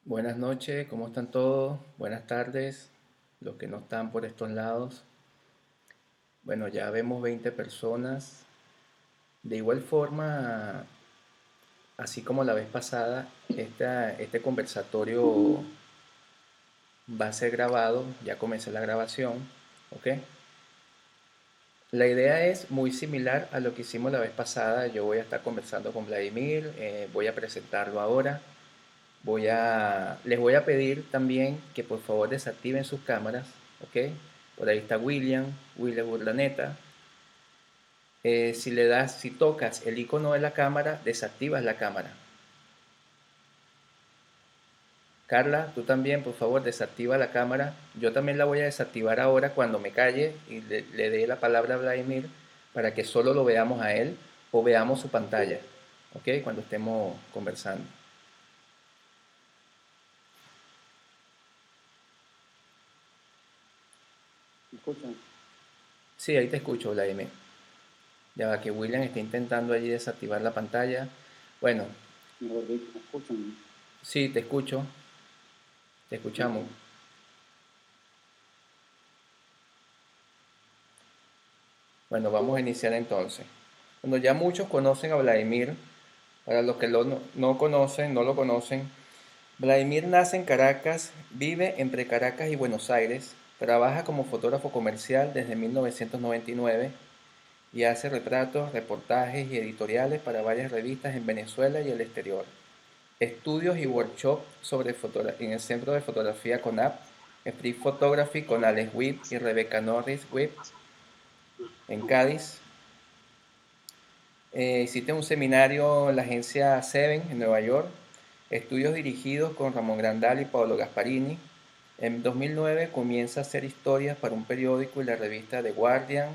Buenas noches, ¿cómo están todos? Buenas tardes, los que no están por estos lados. Bueno, ya vemos 20 personas. De igual forma, así como la vez pasada, este conversatorio va a ser grabado, ya comencé la grabación, ¿ok? La idea es muy similar a lo que hicimos la vez pasada. Yo voy a estar conversando con Vladimir, voy a presentarlo ahora. Les voy a pedir también que por favor desactiven sus cámaras, ¿ok? Por ahí está William Urdaneta. Si tocas el icono de la cámara, desactivas la cámara. Carla, tú también, por favor, desactiva la cámara. Yo también la voy a desactivar ahora cuando me calle y le dé la palabra a Vladimir para que solo lo veamos a él o veamos su pantalla, ¿ok? Cuando estemos conversando. ¿Me escuchan? Sí, ahí te escucho, Vladimir. Ya va que William está intentando allí desactivar la pantalla. Bueno, Mejor dicho, ¿me escuchan? sí, te escucho, te Ok. escuchamos. Bueno, vamos a iniciar entonces. Bueno, ya muchos conocen a Vladimir. Para los que no conocen, no lo conocen, Vladimir nace en Caracas, vive entre Caracas y Buenos Aires, trabaja como fotógrafo comercial desde 1999 y hace retratos, reportajes y editoriales para varias revistas en Venezuela y el exterior. Estudios y workshops en el Centro de Fotografía CONAP, Street Photography con Alex Witt y Rebecca Norris Witt en Cádiz. Hiciste un seminario en la agencia Seven en Nueva York, estudios dirigidos con Ramón Grandal y Pablo Gasparini. En 2009 comienza a hacer historias para un periódico y la revista The Guardian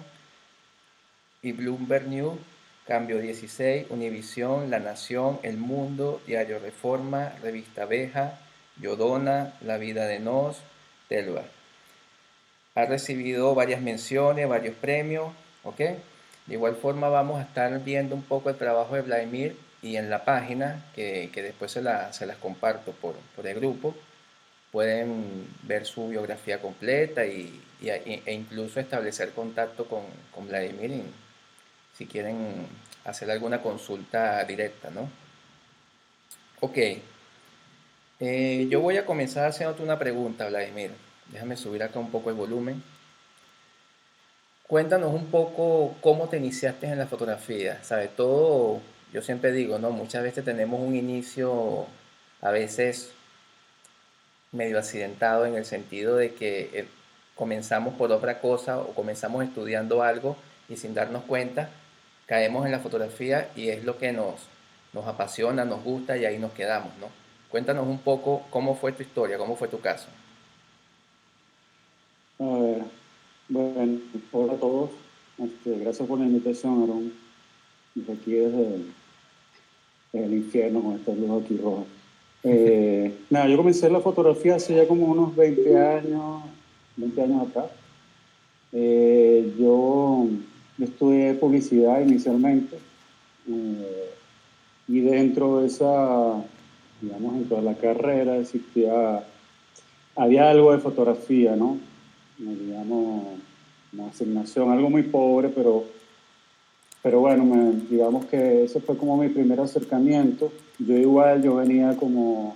y Bloomberg News, Cambio 16, Univisión, La Nación, El Mundo, Diario Reforma, Revista Abeja, Yodona, La Vida de Nos, Telva. Ha recibido varias menciones, varios premios, ¿ok? De igual forma vamos a estar viendo un poco el trabajo de Vladimir y en la página, que después se las comparto por el grupo, pueden ver su biografía completa e incluso establecer contacto con Vladimir si quieren hacer alguna consulta directa, ¿no? Ok, yo voy a comenzar haciéndote una pregunta, Vladimir. Déjame subir acá un poco el volumen. Cuéntanos un poco cómo te iniciaste en la fotografía, ¿sabes? Todo, yo siempre digo, ¿no? Muchas veces tenemos un inicio a veces medio accidentado en el sentido de que comenzamos por otra cosa o comenzamos estudiando algo y sin darnos cuenta caemos en la fotografía y es lo que nos apasiona, nos gusta y ahí nos quedamos, ¿no? Cuéntanos un poco cómo fue tu historia, cómo fue tu caso. A ver, bueno, hola a todos. Gracias por la invitación, Aaron. Desde aquí desde el infierno con esta luz aquí roja. Nada, yo comencé la fotografía hace ya como unos 20 años atrás. Yo estudié publicidad inicialmente y dentro de esa, digamos, dentro de la carrera había algo de fotografía, ¿no? Digamos, una asignación, algo muy pobre, pero bueno, digamos que ese fue como mi primer acercamiento. Yo venía como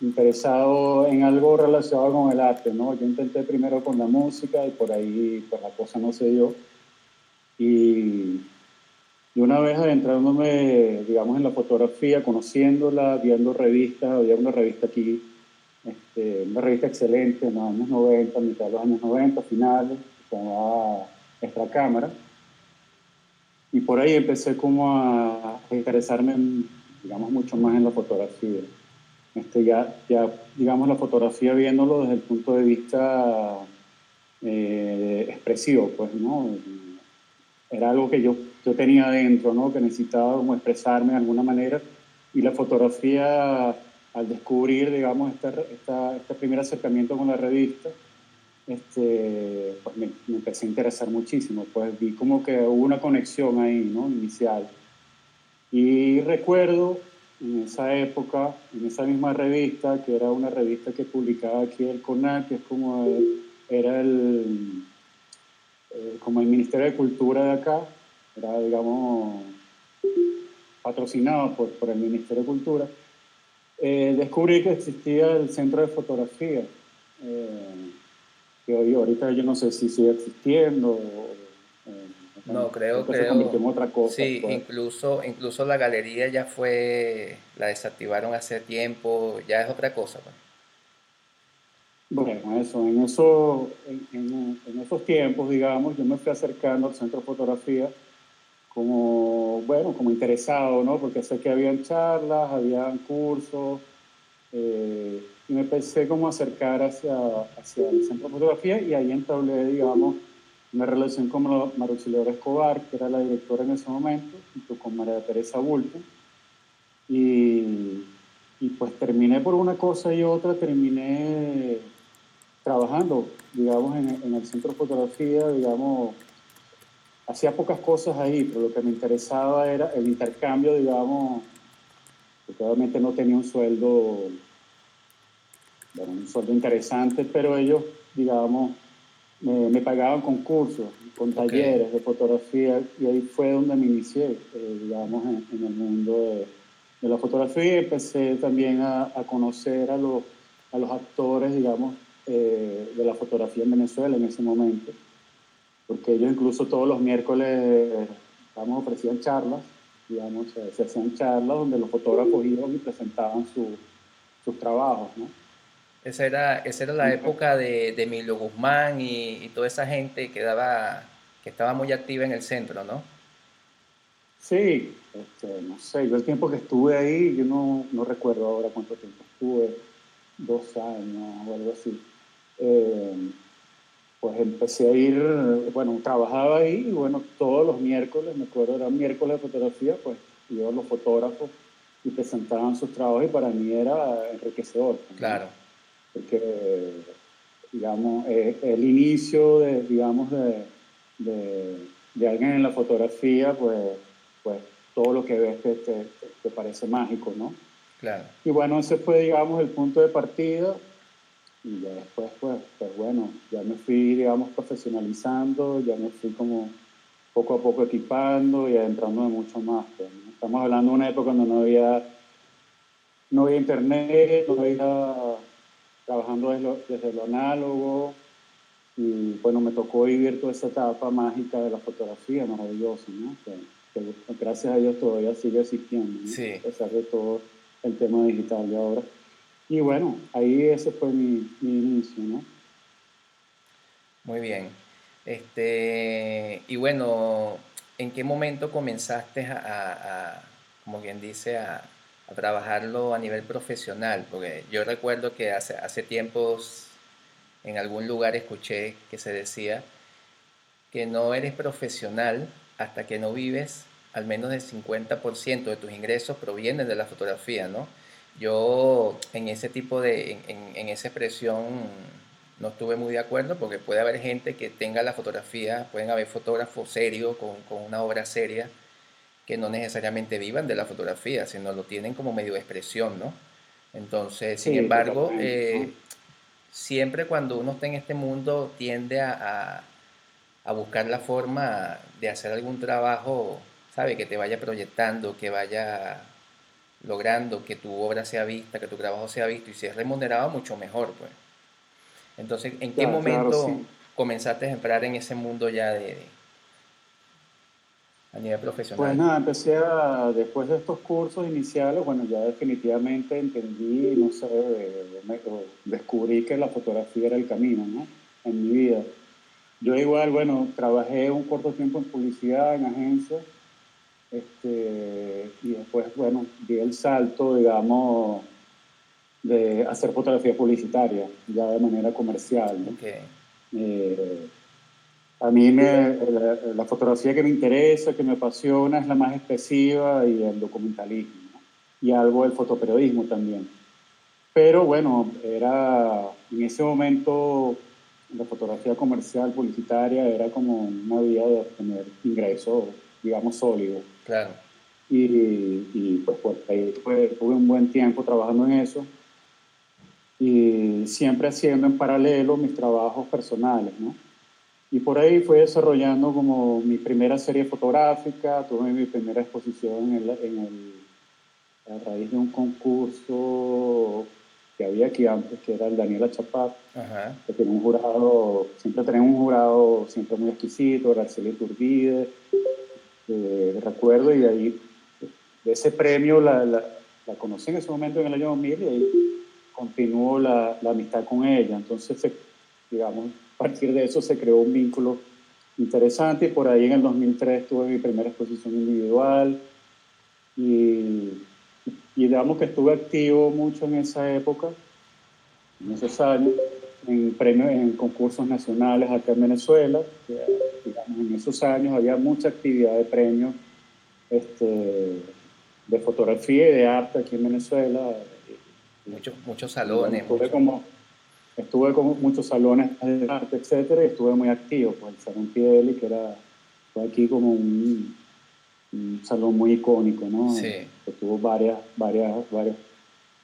interesado en algo relacionado con el arte, ¿no? Yo intenté primero con la música y por ahí pues la cosa no se dio. Y, y una vez adentrándome, digamos, en la fotografía, conociéndola, viendo revistas, había una revista aquí, una revista excelente en los años 90, mitad de los años 90, finales, se llamaba Extra Cámara. Y por ahí empecé como a interesarme, digamos, mucho más en la fotografía. Digamos, la fotografía viéndolo desde el punto de vista expresivo, pues, ¿no? Era algo que yo tenía dentro, ¿no? Que necesitaba como expresarme de alguna manera. Y la fotografía, al descubrir, digamos, este primer acercamiento con la revista, pues me empecé a interesar muchísimo. Pues vi como que hubo una conexión ahí, ¿no? Inicial. Y recuerdo en esa época, en esa misma revista, que era una revista que publicaba aquí el CONAC, que es como era como el Ministerio de Cultura de acá, era, digamos, patrocinado por el Ministerio de Cultura. Descubrí que existía el Centro de Fotografía, que hoy ahorita yo no sé si sigue existiendo bueno, No, creo que se convirtió en otra cosa sí, pues. incluso la galería ya la desactivaron hace tiempo, ya es otra cosa, pues. Bueno, en esos tiempos, digamos, yo me fui acercando al Centro de Fotografía como, bueno, como interesado, ¿no? Porque sé que habían charlas, habían cursos, y me empecé como a acercar hacia el Centro de Fotografía y ahí entablé, digamos, una relación con María Auxiliadora Escobar, que era la directora en ese momento, junto con María Teresa Bulto. Y, y pues terminé por una cosa y otra, terminé trabajando, digamos, en el Centro de Fotografía, digamos, hacía pocas cosas ahí, pero lo que me interesaba era el intercambio, digamos, porque obviamente no tenía un sueldo, bueno, un sueldo interesante, pero ellos, digamos, me pagaban con cursos, con Ok, talleres de fotografía, y ahí fue donde me inicié, digamos, en el mundo de la fotografía, y empecé también a conocer a los actores, digamos, de la fotografía en Venezuela en ese momento, porque ellos incluso todos los miércoles, digamos, ofrecían charlas, digamos, se hacían charlas donde los fotógrafos iban y presentaban sus trabajos, ¿no? esa era la época de Emilio Guzmán y toda esa gente que estaba muy activa en el centro, ¿no? Sí, no sé, yo el tiempo que estuve ahí, yo no recuerdo ahora cuánto tiempo estuve, 2 años o algo así. Eh, pues empecé a ir, bueno, trabajaba ahí y bueno, todos los miércoles, me acuerdo, era miércoles de fotografía, pues iban los fotógrafos y presentaban sus trabajos y para mí era enriquecedor, pues, ¿no? Claro, Porque, digamos, el inicio de, digamos, de alguien en la fotografía, pues todo lo que ves te parece mágico, ¿no? claro. Y bueno, ese fue, digamos, el punto de partida y ya después, pues bueno, ya me fui, digamos, profesionalizando, ya me fui como poco a poco equipando y adentrándome mucho más, pues, ¿no? Estamos hablando de una época donde no había internet, no había trabajando desde lo análogo, y bueno, me tocó vivir toda esa etapa mágica de la fotografía, maravillosa, ¿no? Que gracias a Dios todavía sigue existiendo, ¿no? Sí, A pesar de todo el tema digital de ahora. Y bueno, ahí ese fue mi inicio, ¿no? muy bien. Y bueno, ¿en qué momento comenzaste como quien dice, a trabajarlo a nivel profesional? Porque yo recuerdo que hace tiempos en algún lugar escuché que se decía que no eres profesional hasta que no vives al menos el 50% de tus ingresos provienen de la fotografía, ¿no? Yo en ese tipo en esa expresión no estuve muy de acuerdo porque puede haber gente que tenga la fotografía, pueden haber fotógrafos serios con una obra seria que no necesariamente vivan de la fotografía, sino lo tienen como medio de expresión, ¿no? Entonces, sin Sí, embargo, totalmente, ¿no? siempre cuando uno está en este mundo tiende a buscar la forma de hacer algún trabajo, ¿sabe? Que te vaya proyectando, que vaya logrando que tu obra sea vista, que tu trabajo sea visto y si es remunerado, mucho mejor, pues. Entonces, ¿en qué Ya, claro, momento sí. comenzaste a entrar en ese mundo ya a nivel Pues profesional? nada, después de estos cursos iniciales, bueno, ya definitivamente entendí, no sé, descubrí que la fotografía era el camino, ¿no? En mi vida. Yo igual, bueno, trabajé un corto tiempo en publicidad, en agencias, y después, bueno, di el salto, digamos, de hacer fotografía publicitaria, ya de manera comercial, ¿no? Ok, Eh, a mí la fotografía que me interesa, que me apasiona, es la más expresiva y el documentalismo, ¿no? Y algo del fotoperiodismo también. Pero bueno, en ese momento la fotografía comercial, publicitaria, era como una vía de obtener ingresos, digamos, sólidos. claro. y pues por ahí tuve un buen tiempo trabajando en eso y siempre haciendo en paralelo mis trabajos personales, ¿no? Y por ahí fui desarrollando como mi primera serie fotográfica, tuve mi primera exposición a raíz de un concurso que había aquí antes, que era el Daniela Chapat, Ajá. que tenía un jurado, siempre tenía un jurado siempre muy exquisito, Araceli Turbide, recuerdo, y de ahí, de ese premio la conocí en ese momento en el año 2000 y ahí continuó la amistad con ella. Entonces, digamos, a partir de eso se creó un vínculo interesante y por ahí en el 2003 tuve mi primera exposición individual y, y digamos que estuve activo mucho en esa época, en esos años, en premios, en concursos nacionales acá en Venezuela. Que, digamos, en esos años había mucha actividad de premios de fotografía y de arte aquí en Venezuela. Muchos Y bueno, salones, muchos. estuve como muchos salones de arte, etcétera, y estuve muy activo, pues el Salón Piedeli, fue aquí como un salón muy icónico, ¿no? Sí, Que tuvo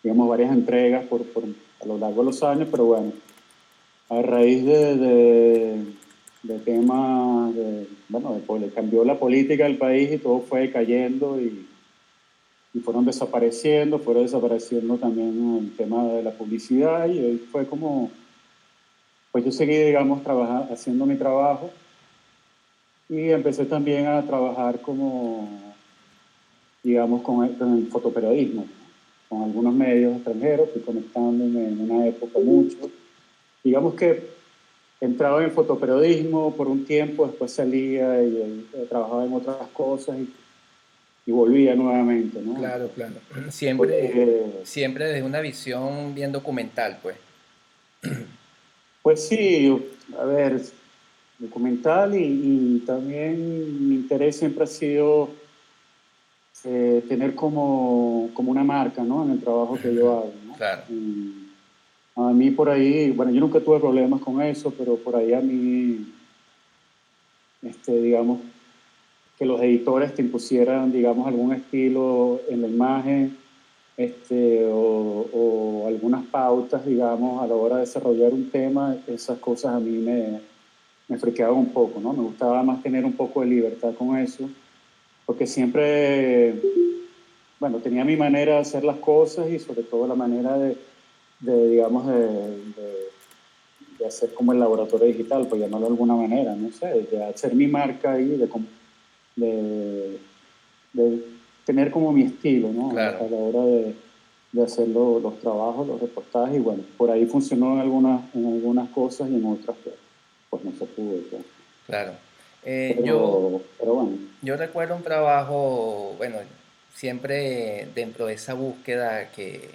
digamos, varias entregas a lo largo de los años, pero bueno, a raíz de temas, bueno, cambió la política del país y todo fue cayendo y fueron desapareciendo también el tema de la publicidad y ahí fue como, pues yo seguí, digamos, haciendo mi trabajo y empecé también a trabajar como, digamos, con el fotoperiodismo, con algunos medios extranjeros, fui conectándome en una época mucho. Digamos que entraba en fotoperiodismo por un tiempo, después salía y trabajaba en otras cosas y volvía nuevamente, ¿no? claro, claro. Siempre, Porque, siempre desde una visión bien documental, pues. pues sí, a ver, documental y también mi interés siempre ha sido tener como una marca, ¿no? En el trabajo que yo hago, ¿no? Claro, A mí por ahí, bueno, yo nunca tuve problemas con eso, pero por ahí a mí, digamos, que los editores te impusieran, digamos, algún estilo en la imagen, o algunas pautas, digamos, a la hora de desarrollar un tema, esas cosas a mí me friqueaban un poco, ¿no? Me gustaba más tener un poco de libertad con eso, porque siempre, bueno, tenía mi manera de hacer las cosas y sobre todo la manera digamos, de hacer como el laboratorio digital, por llamarlo de alguna manera, no sé, de hacer mi marca ahí, de, de tener como mi estilo, ¿no? claro, A la hora de hacer los trabajos, los reportajes, y bueno, por ahí funcionó en algunas cosas y en otras pues no se pudo, pues. claro. Yo, Pero bueno, yo recuerdo un trabajo, bueno, siempre dentro de esa búsqueda que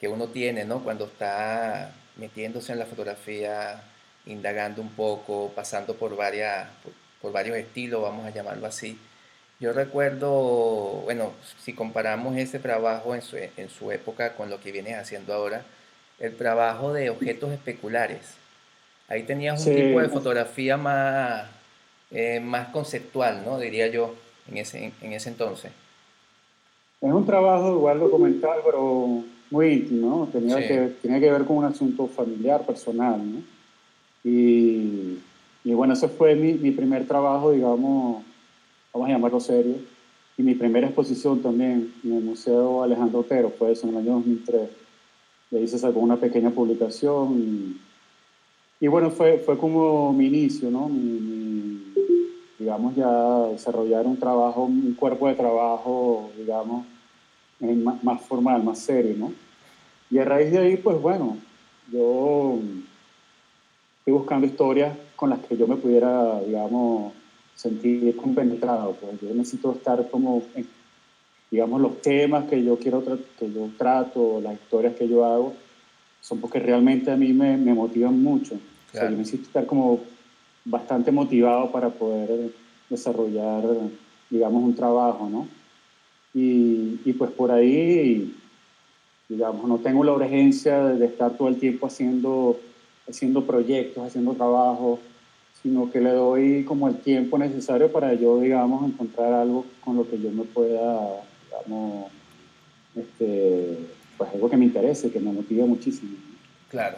uno tiene, ¿no? Cuando está metiéndose en la fotografía, indagando un poco, pasando por varios estilos, vamos a llamarlo así. Yo recuerdo, bueno, si comparamos ese trabajo en su época con lo que vienes haciendo ahora, el trabajo de objetos especulares. Ahí tenías un tipo de sí, fotografía más conceptual, ¿no? Diría yo, en ese entonces. es un trabajo igual documental, pero muy íntimo, ¿no? Sí, Tenía que ver con un asunto familiar, personal, ¿no? Y, y bueno, ese fue mi primer trabajo, digamos, vamos a llamarlo serio, y mi primera exposición también en el Museo Alejandro Otero, fue eso, en el año 2003. De ahí se sacó una pequeña publicación y bueno, fue como mi inicio, ¿no? Digamos, ya desarrollar un trabajo, un cuerpo de trabajo, digamos, más formal, más serio, ¿no? Y a raíz de ahí, pues bueno, yo estoy buscando historias con las que yo me pudiera, digamos, sentir compenetrado, pues yo necesito estar como, digamos, los temas que yo que yo trato, las historias que yo hago, son porque realmente a mí me motivan mucho. O sea, yo claro. necesito estar como bastante motivado para poder desarrollar, digamos, un trabajo, ¿no? Y pues por ahí, digamos, no tengo la urgencia de estar todo el tiempo haciendo proyectos, haciendo trabajos, sino que le doy como el tiempo necesario para yo, digamos, encontrar algo con lo que yo me pueda, digamos, pues algo que me interese, que me motive muchísimo. Claro.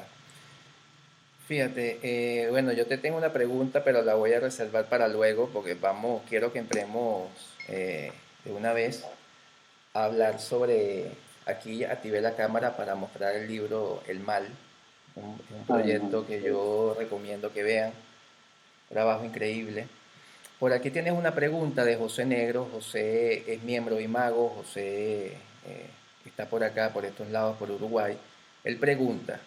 Fíjate, bueno, yo te tengo una pregunta, pero la voy a reservar para luego porque vamos, quiero que entremos de una vez a hablar sobre, aquí activé la cámara para mostrar el libro El Mal, un Además, proyecto que yo recomiendo que vean, trabajo increíble. Por aquí tienes una pregunta de José Negro. José es miembro de Imago. José está por acá, por estos lados, por Uruguay. Él pregunta,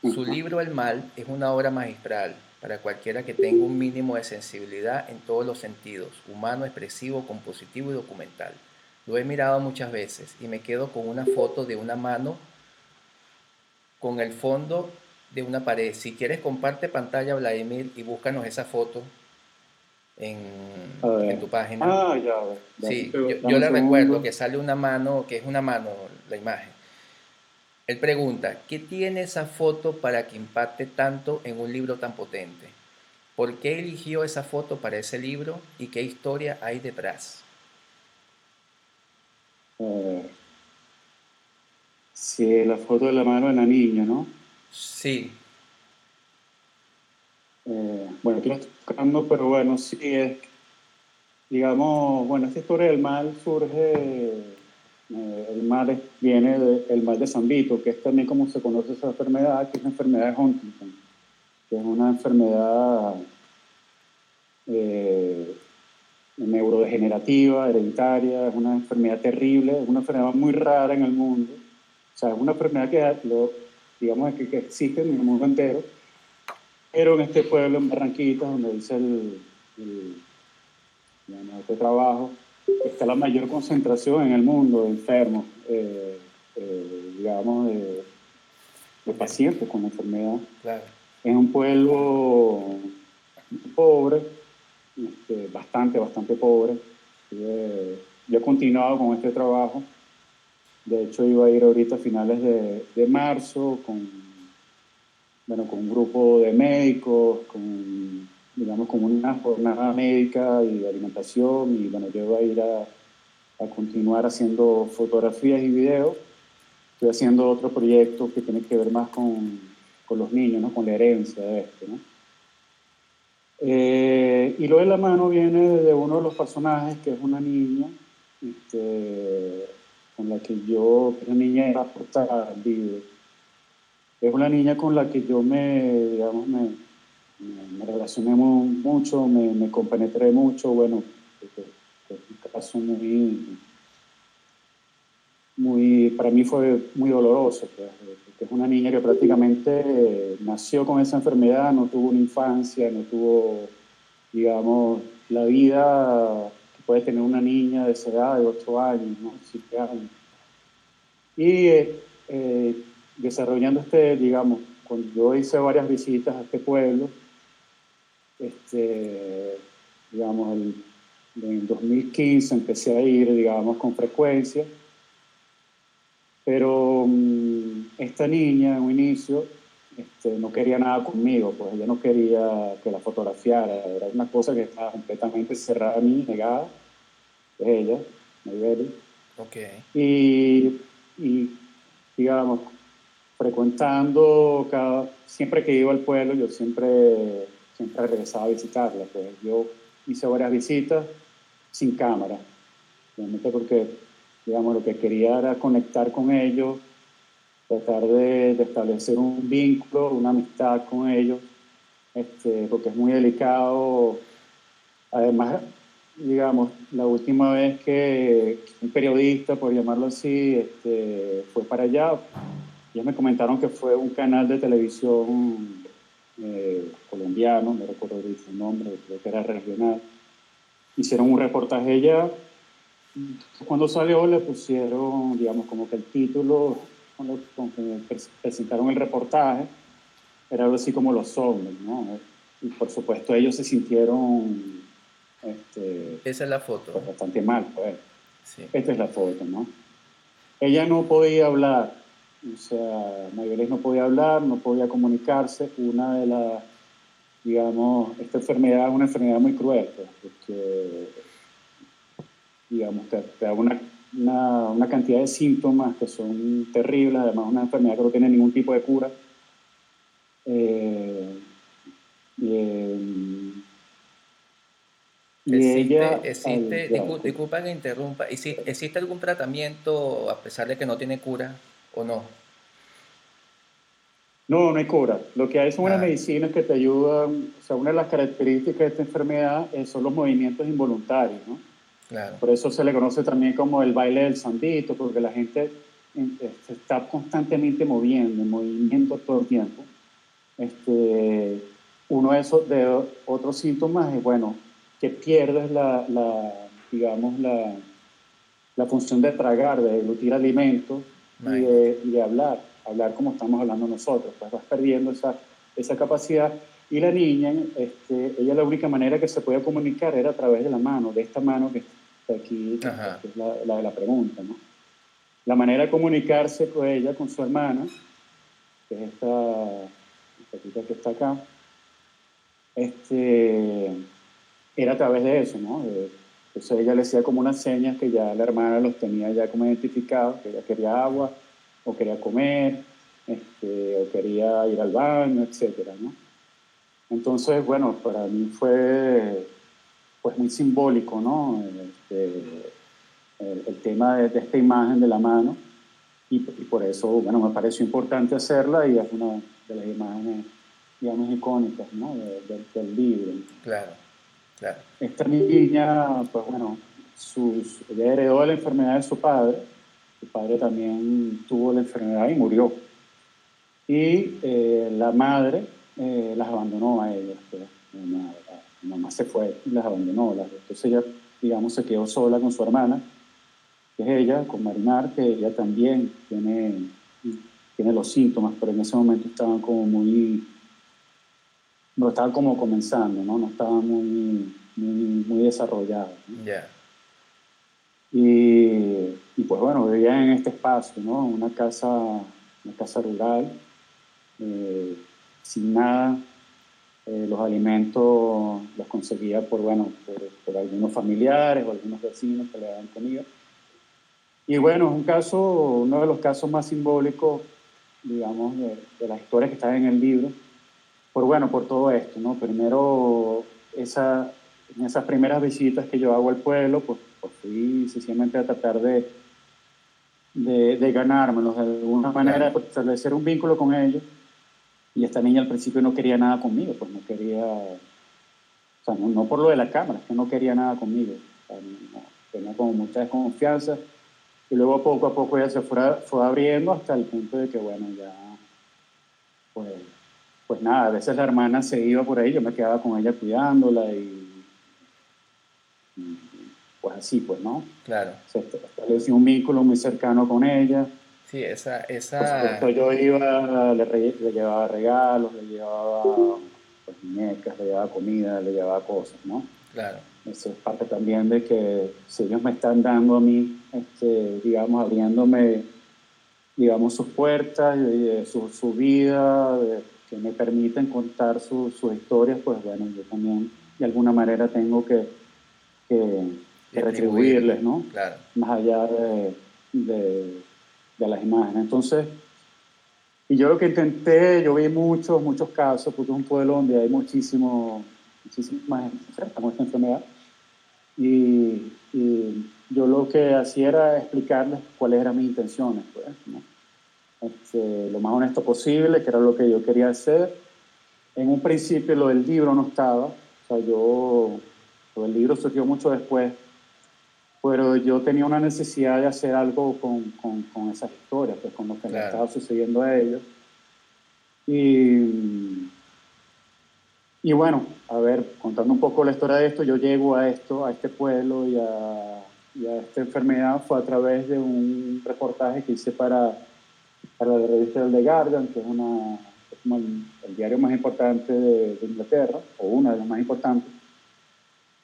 su libro El Mal es una obra magistral para cualquiera que tenga un mínimo de sensibilidad en todos los sentidos, humano, expresivo, compositivo y documental. Lo he mirado muchas veces y me quedo con una foto de una mano con el fondo de una pared. Si quieres, comparte pantalla, Vladimir, y búscanos esa foto en, a en ver. tu página. Ah, ya, a ver. Sí, Dame yo un le recuerdo segundo. que sale una mano, que es una mano la imagen. Él pregunta, ¿qué tiene esa foto para que impacte tanto en un libro tan potente? ¿Por qué eligió esa foto para ese libro y qué historia hay detrás? Eh, sí, la foto de la mano de la niña, ¿no? Sí, Bueno, aquí lo estoy buscando, pero bueno, sí es, digamos, bueno, esta historia del mal surge, el mal viene del mal de San Vito, que es también como se conoce esa enfermedad, que es la enfermedad de Huntington, que es una enfermedad eh, neurodegenerativa, hereditaria, es una enfermedad terrible, es una enfermedad muy rara en el mundo, o sea, es una enfermedad digamos, que existe en el mundo entero, pero en este pueblo, en Barranquitas, donde dice digamos, este trabajo, está la mayor concentración en el mundo de enfermos, digamos, de pacientes con la enfermedad. claro. Es un pueblo pobre, bastante pobre. Yo he continuado con este trabajo. De hecho, iba a ir ahorita a finales de marzo bueno, con un grupo de médicos, digamos, con una jornada médica y de alimentación. Y bueno, yo voy a ir a continuar haciendo fotografías y videos. Estoy haciendo otro proyecto que tiene que ver más con los niños, ¿no? Con la herencia de esto, ¿no? Y lo de la mano viene de uno de los personajes, que es una niña, con la que yo, que es una niña era portada del libro. Es una niña con la que yo digamos, me relacioné mucho, me compenetré mucho, bueno, es un caso para mí fue muy doloroso, pues, porque es una niña que prácticamente nació con esa enfermedad, no tuvo una infancia, no tuvo, digamos, la vida que puede tener una niña de esa edad, de 8 años, ¿no? 7 años. Y desarrollando digamos, cuando yo hice varias visitas a este pueblo, este, digamos, en 2015 empecé a ir, digamos, con frecuencia, pero esta niña en un inicio no quería nada conmigo, pues ella no quería que la fotografiara, era una cosa que estaba completamente cerrada a mí, negada, de ella, Maybelline. Ok, Y digamos, frecuentando siempre que iba al pueblo, yo siempre regresaba a visitarla. Pues yo hice varias visitas sin cámara, realmente porque, digamos, lo que quería era conectar con ellos, tratar de establecer un vínculo, una amistad con ellos, porque es muy delicado. Además, digamos, la última vez que un periodista, por llamarlo así, fue para allá, ellos me comentaron que fue un canal de televisión colombiano, no recuerdo el nombre, creo que era regional. Hicieron un reportaje allá. Cuando salió le pusieron, digamos, como que el título, con que presentaron el reportaje, era algo así como Los Hombres, ¿no? Y por supuesto ellos se sintieron esa es la foto. pues, bastante mal, pues. Sí, Esta es la foto, ¿no? Ella no podía hablar, o sea, Maybeles no podía hablar, no podía comunicarse. Una de las digamos, esta enfermedad es una enfermedad muy cruel, pues, porque, digamos, te da una cantidad de síntomas que son terribles, además una enfermedad que no tiene ningún tipo de cura. Eh, y, y ella, Disculpa que interrumpa, ¿existe algún tratamiento a pesar de que no tiene cura o no? no, no hay cura. Lo que hay son unas Ah, medicinas que te ayudan, o sea, una de las características de esta enfermedad son los movimientos involuntarios, ¿no? claro, Por eso se le conoce también como el baile del sandito, porque la gente se está constantemente moviendo, en movimiento todo el tiempo. Este, uno de otros síntomas es, bueno, que pierdes digamos, la función de tragar, de deglutir alimentos imagínate, y de hablar como estamos hablando nosotros. Pues vas perdiendo esa capacidad. Y la niña, ella la única manera que se podía comunicar era a través de la mano, de esta mano que está aquí, ajá, que es la de la pregunta, ¿no? La manera de comunicarse con ella, con su hermana, que es esta chica que está acá, era a través de eso, ¿no? Entonces ella le hacía como unas señas que ya la hermana los tenía ya como identificados, que ella quería agua, o quería comer, o quería ir al baño, etcétera, ¿no? Entonces, bueno, para mí fue pues muy simbólico, ¿no? El tema de esta imagen de la mano, y por eso, bueno, me pareció importante hacerla y es una de las imágenes, digamos, icónicas, ¿no? Del libro. claro, claro, Esta niña, pues bueno, ella heredó la enfermedad de su padre también tuvo la enfermedad y murió. Y la madre las abandonó a ellas, pues. La mamá se fue y las abandonó. Entonces ella, digamos, se quedó sola con su hermana, que es ella, con Marimar, que ella también tiene los síntomas, pero en ese momento estaban como no estaban como comenzando, ¿no? No estaban muy desarrollados, ¿no? ya, Y pues bueno, vivía en este espacio, ¿no? Una casa rural, eh, sin nada. Los alimentos los conseguía bueno, por algunos familiares o algunos vecinos que le daban comida. Y bueno, es uno de los casos más simbólicos, digamos, de las historias que están en el libro, por todo esto, ¿no? Primero, en esas primeras visitas que yo hago al pueblo, pues fui sencillamente a tratar de ganármelos de alguna manera, claro, de establecer un vínculo con ellos. Y esta niña al principio no quería nada conmigo, pues no quería, o sea, no por lo de la cámara, es que no quería nada conmigo. O sea, tenía como mucha desconfianza. Y luego poco a poco ella fue abriendo hasta el punto de que, bueno, ya, pues, pues nada, a veces la hermana se iba por ahí, yo me quedaba con ella cuidándola y pues así, pues, ¿no? claro. Se estableció un vínculo muy cercano con ella. Sí, Por supuesto, yo iba, le llevaba regalos, le llevaba pues, muñecas, le llevaba comida, le llevaba cosas, ¿no? claro, Eso es parte también de que si ellos me están dando a mí, digamos, abriéndome, digamos, sus puertas, su vida, que me permiten contar sus historias, pues bueno, yo también de alguna manera tengo que, y que atribuirle, retribuirles, ¿no? claro, Más allá de las imágenes. Entonces, y yo lo que intenté, yo vi muchos casos, porque es un pueblo donde hay muchísima gente enferma con esta enfermedad. Y yo lo que hacía era explicarles cuáles eran mis intenciones, pues, ¿no? Lo más honesto posible, que era lo que yo quería hacer. En un principio lo del libro no estaba, o sea, lo del libro surgió mucho después, pero yo tenía una necesidad de hacer algo con esas historias, pues con lo que les claro, estaba sucediendo a ellos. Y, y bueno, a ver, contando un poco la historia de esto, yo llego a este pueblo y a esta enfermedad fue a través de un reportaje que hice para la revista The Guardian, que es como el diario más importante de Inglaterra, o una de las más importantes.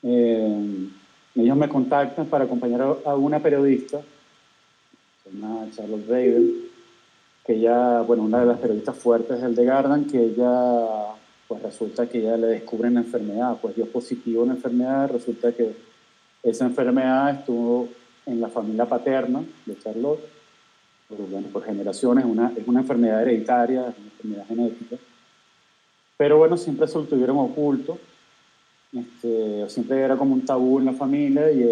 Eh, Ellos me contactan para acompañar a una periodista, una Charlotte Raven, que ella, bueno, una de las periodistas fuertes del The Guardian, que ella pues resulta que ella le descubren la enfermedad, pues dio positivo una enfermedad, resulta que esa enfermedad estuvo en la familia paterna de Charlotte, por generaciones, es una enfermedad hereditaria, es una enfermedad genética, pero bueno, siempre se lo tuvieron oculto, siempre era como un tabú en la familia y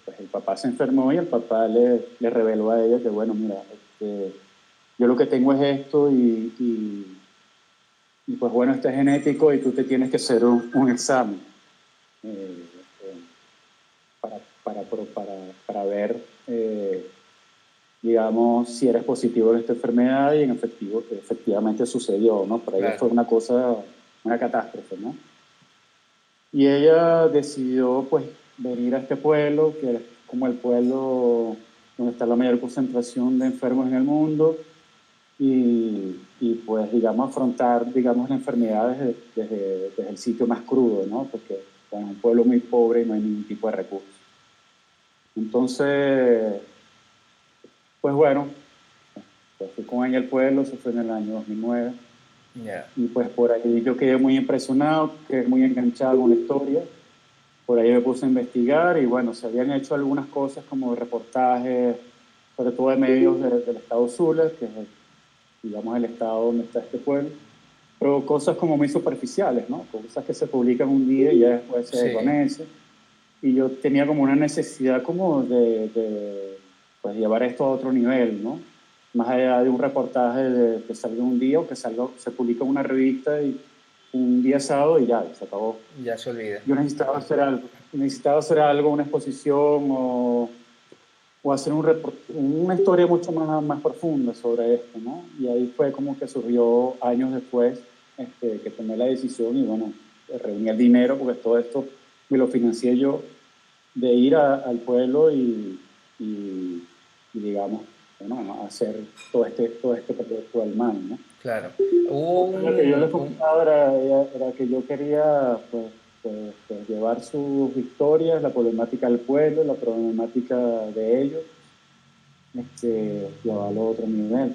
pues el papá se enfermó y el papá le reveló a ella que bueno, mira, yo lo que tengo es esto y pues bueno, este es genético y tú te tienes que hacer un examen para ver, digamos, si eres positivo en esta enfermedad y efectivamente sucedió, ¿no? Para ella Claro. fue una cosa, una catástrofe, ¿no? Y ella decidió, pues, venir a este pueblo, que es como el pueblo donde está la mayor concentración de enfermos en el mundo, y pues, digamos, afrontar, digamos, la enfermedad desde el sitio más crudo, ¿no? Porque es un pueblo muy pobre y no hay ningún tipo de recursos. Entonces, pues bueno, pues fui con ella al pueblo, eso fue en el año 2009. Yeah. Y pues por ahí yo quedé muy impresionado, quedé muy enganchado con la historia. Por ahí me puse a investigar y bueno, se habían hecho algunas cosas como reportajes, sobre todo de medios del estado Zulia, que es, digamos, el estado donde está este pueblo, pero cosas como muy superficiales, ¿no? Cosas que se publican un día y ya después se Sí, desvanecen. Y yo tenía como una necesidad como de pues llevar esto a otro nivel, ¿no? Más allá de un reportaje que salga un día o que se publica en una revista y un día sábado y ya, se acabó. ya se olvida. Yo necesitaba hacer algo, una exposición o hacer una historia mucho más profunda sobre esto, ¿no? Y ahí fue como que surgió años después que tomé la decisión y bueno, reuní el dinero porque todo esto me lo financié yo de ir al pueblo y digamos, bueno, hacer todo este proyecto del mal, ¿no? Claro. Hubo Lo que yo les un comentaba era que yo quería pues, llevar sus historias, la problemática del pueblo, la problemática de ellos, llevarlo a otro nivel,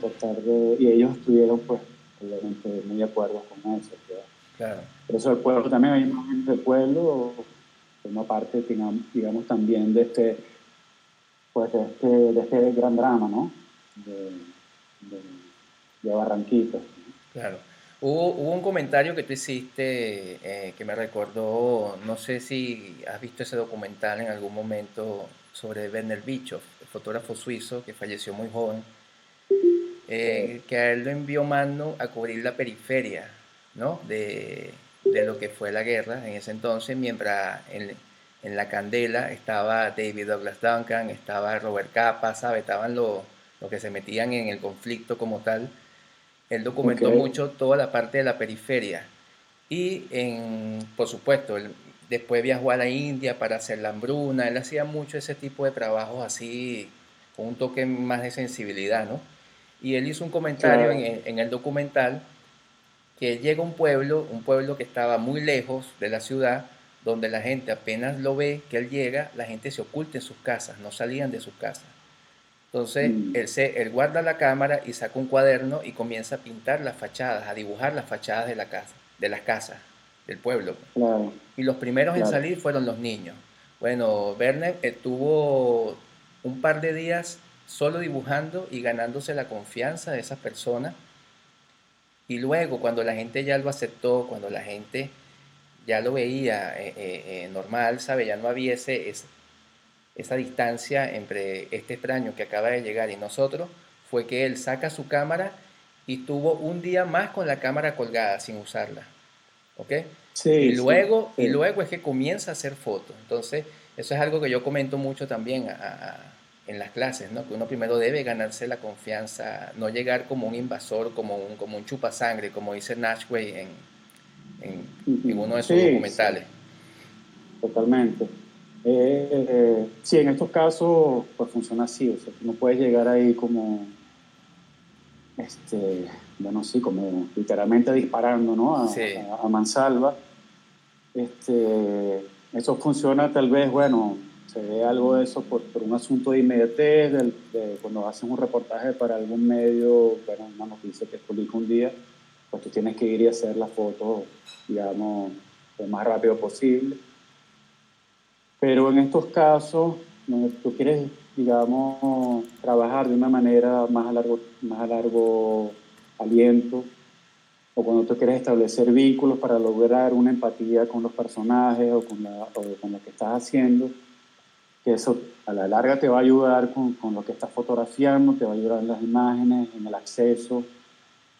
y ellos estuvieron pues obviamente muy de acuerdo con eso. claro. Por eso el pueblo también, hay una gente del pueblo, forma parte, digamos, también pues, de este gran drama, ¿no? De, de Barranquita. Claro. Hubo un comentario que tú hiciste que me recordó, no sé si has visto ese documental en algún momento sobre Werner Bischoff, el fotógrafo suizo que falleció muy joven, que a él lo envió Mano a cubrir la periferia, ¿no? de lo que fue la guerra en ese entonces, mientras en la candela estaba David Douglas Duncan, estaba Robert Capa, ¿sabes? Estaban los que se metían en el conflicto como tal. Él Ok, documentó mucho toda la parte de la periferia. Y por supuesto, él después viajó a la India para hacer la hambruna. Él hacía mucho ese tipo de trabajos así, con un toque más de sensibilidad, ¿no? Y él hizo un comentario claro, en el documental que llega a un pueblo que estaba muy lejos de la ciudad, donde la gente apenas lo ve que él llega, la gente se oculta en sus casas, no salían de sus casas. Entonces, mm, él guarda la cámara y saca un cuaderno y comienza a pintar las fachadas, a dibujar las fachadas de la casa, de las casas del pueblo. claro, Y los primeros en claro. salir fueron los niños. Bueno, Werner estuvo un par de días solo dibujando y ganándose la confianza de esas personas. Y luego, cuando la gente ya lo aceptó, cuando la gente ya lo veía normal, ¿sabe? Ya no había esa distancia entre este extraño que acaba de llegar y nosotros, fue que él saca su cámara y tuvo un día más con la cámara colgada sin usarla. ¿Ok? Sí, sí, Y sí, luego es que comienza a hacer fotos. Entonces, eso es algo que yo comento mucho también en las clases, ¿no? Que uno primero debe ganarse la confianza, no llegar como un invasor, como un chupasangre, como dice Nashway en ujú, uno de sus sí, sí, documentales. totalmente. Sí, en estos casos, pues funciona así, o sea, tú no puedes llegar ahí como, bueno, sí, como literalmente disparando, ¿no? Sí, A mansalva. Eso funciona tal vez, bueno, se ve algo de eso por un asunto de inmediatez, cuando hacen un reportaje para algún medio, bueno, una noticia que publica un día, pues tú tienes que ir y hacer la foto, digamos, lo más rápido posible. Pero en estos casos, donde tú quieres, digamos, trabajar de una manera más a largo aliento, o cuando tú quieres establecer vínculos para lograr una empatía con los personajes o con lo que estás haciendo, que eso a la larga te va a ayudar con lo que estás fotografiando, te va a ayudar en las imágenes, en el acceso,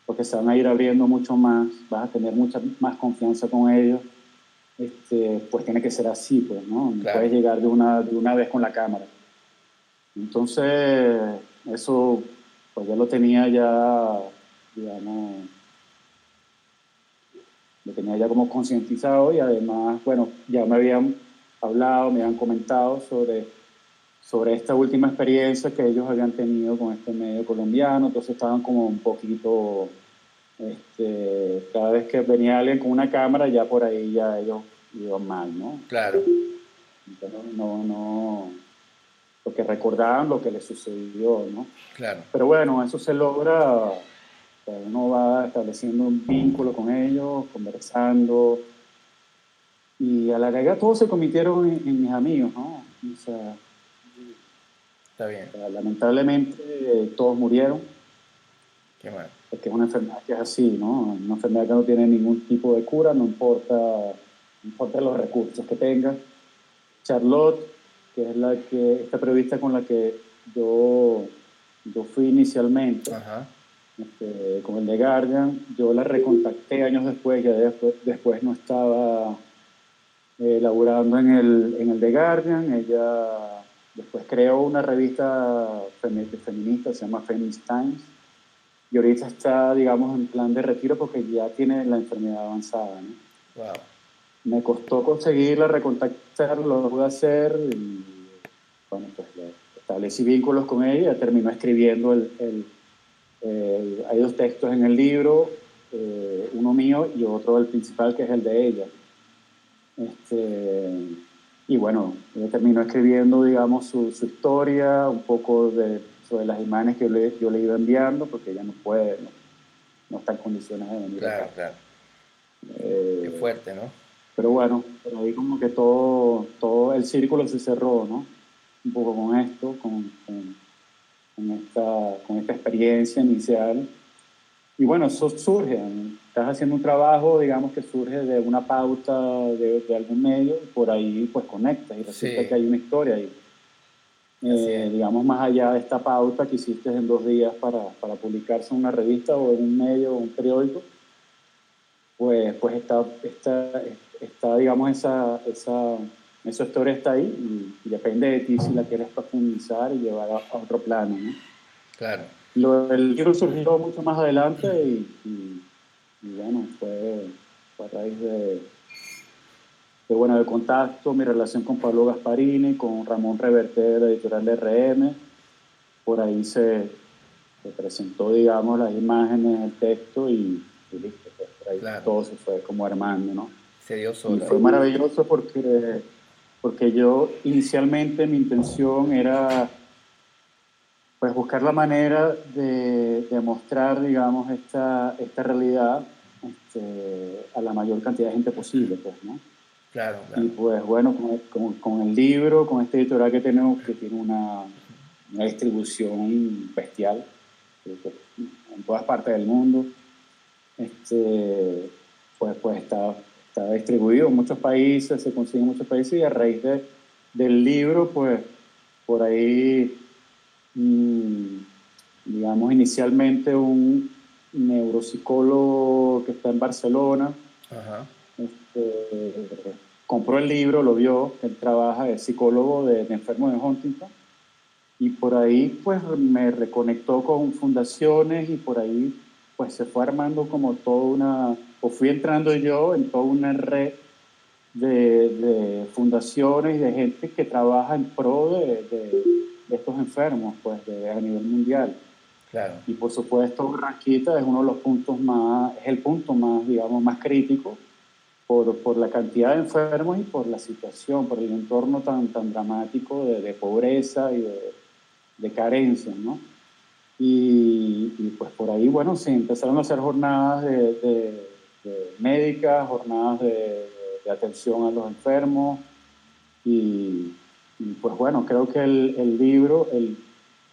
porque se van a ir abriendo mucho más, vas a tener mucha más confianza con ellos. Pues tiene que ser así, pues, ¿no? No Claro. puedes llegar de una vez con la cámara. Entonces, eso, pues ya lo tenía ya, digamos, lo tenía ya como concientizado, y además, bueno, ya me habían hablado, me habían comentado sobre esta última experiencia que ellos habían tenido con este medio colombiano. Entonces estaban como un poquito, cada vez que venía alguien con una cámara, ya por ahí ya ellos iban mal, ¿no? Claro. Entonces, no, porque recordaban lo que les sucedió, ¿no? Claro. Pero bueno, eso se logra, uno va estableciendo un vínculo con ellos, conversando, y a la larga todos se convirtieron en mis amigos, ¿no? O sea, Está bien. lamentablemente todos murieron, Qué mal. porque es una enfermedad que es así, ¿no? Una enfermedad que no tiene ningún tipo de cura, no importa los recursos que tenga. Charlotte, que es esta periodista con la que yo fui inicialmente, Ajá. con el The Guardian, yo la recontacté años después, ya después no estaba laburando en el The Guardian. Ella después creó una revista feminista, se llama Feminist Times, y ahorita está, digamos, en plan de retiro porque ya tiene la enfermedad avanzada, ¿no? Wow. Me costó conseguirla, recontactarla, lo pude hacer, y bueno, pues establecí vínculos con ella, terminó escribiendo hay dos textos en el libro, uno mío y otro, el principal, que es el de ella. Y bueno, ella terminó escribiendo, digamos, su historia, un poco sobre las imágenes que yo le iba enviando, porque ella no puede, no está en condiciones de venir Claro, acá. claro. Qué Eh, fuerte, ¿no? pero bueno, por ahí como que todo el círculo se cerró, ¿no? Un poco con esto, con esta experiencia inicial. Y bueno, eso surge, ¿no? Estás haciendo un trabajo, digamos, que surge de una pauta de algún medio, y por ahí pues conectas y resulta Sí, que hay una historia ahí. así es. Digamos, más allá de esta pauta que hiciste en 2 días para publicarse en una revista o en un medio o un periódico, pues está, digamos, esa historia está ahí, y depende de ti si la quieres profundizar y llevar a otro plano, ¿no? Claro. El libro surgió mucho más adelante, y bueno, fue a raíz bueno, de contacto, mi relación con Pablo Gasparini, con Ramón Reverté de la editorial RM. Por ahí se presentó, digamos, las imágenes, el texto, y listo, pues por ahí Claro. todo se fue como armando, ¿no? Se dio Y solo fue ahí. maravilloso porque yo inicialmente mi intención era pues buscar la manera de mostrar, digamos, esta realidad, a la mayor cantidad de gente posible, pues, ¿no? Claro, Y claro. pues bueno, con el libro, con este editorial que tenemos, que tiene una distribución bestial, creo que en todas partes del mundo, pues está distribuido en muchos países, se consigue en muchos países, y a raíz del libro, pues por ahí, mm, digamos, inicialmente un neuropsicólogo que está en Barcelona, Ajá. compró el libro, lo vio, él trabaja, es psicólogo de enfermos de Huntington, y por ahí pues me reconectó con fundaciones, y por ahí pues se fue armando como o fui entrando yo en toda una red de fundaciones y de gente que trabaja en pro de estos enfermos, pues a nivel mundial. Claro. Y por supuesto Barranquita es uno de los puntos más, es el punto más, digamos, más crítico, por la cantidad de enfermos y por la situación, por el entorno tan dramático de pobreza y de carencia, ¿no? Y pues por ahí, bueno, se empezaron a hacer jornadas de médicas, jornadas de atención a los enfermos. Y pues bueno, creo que el libro,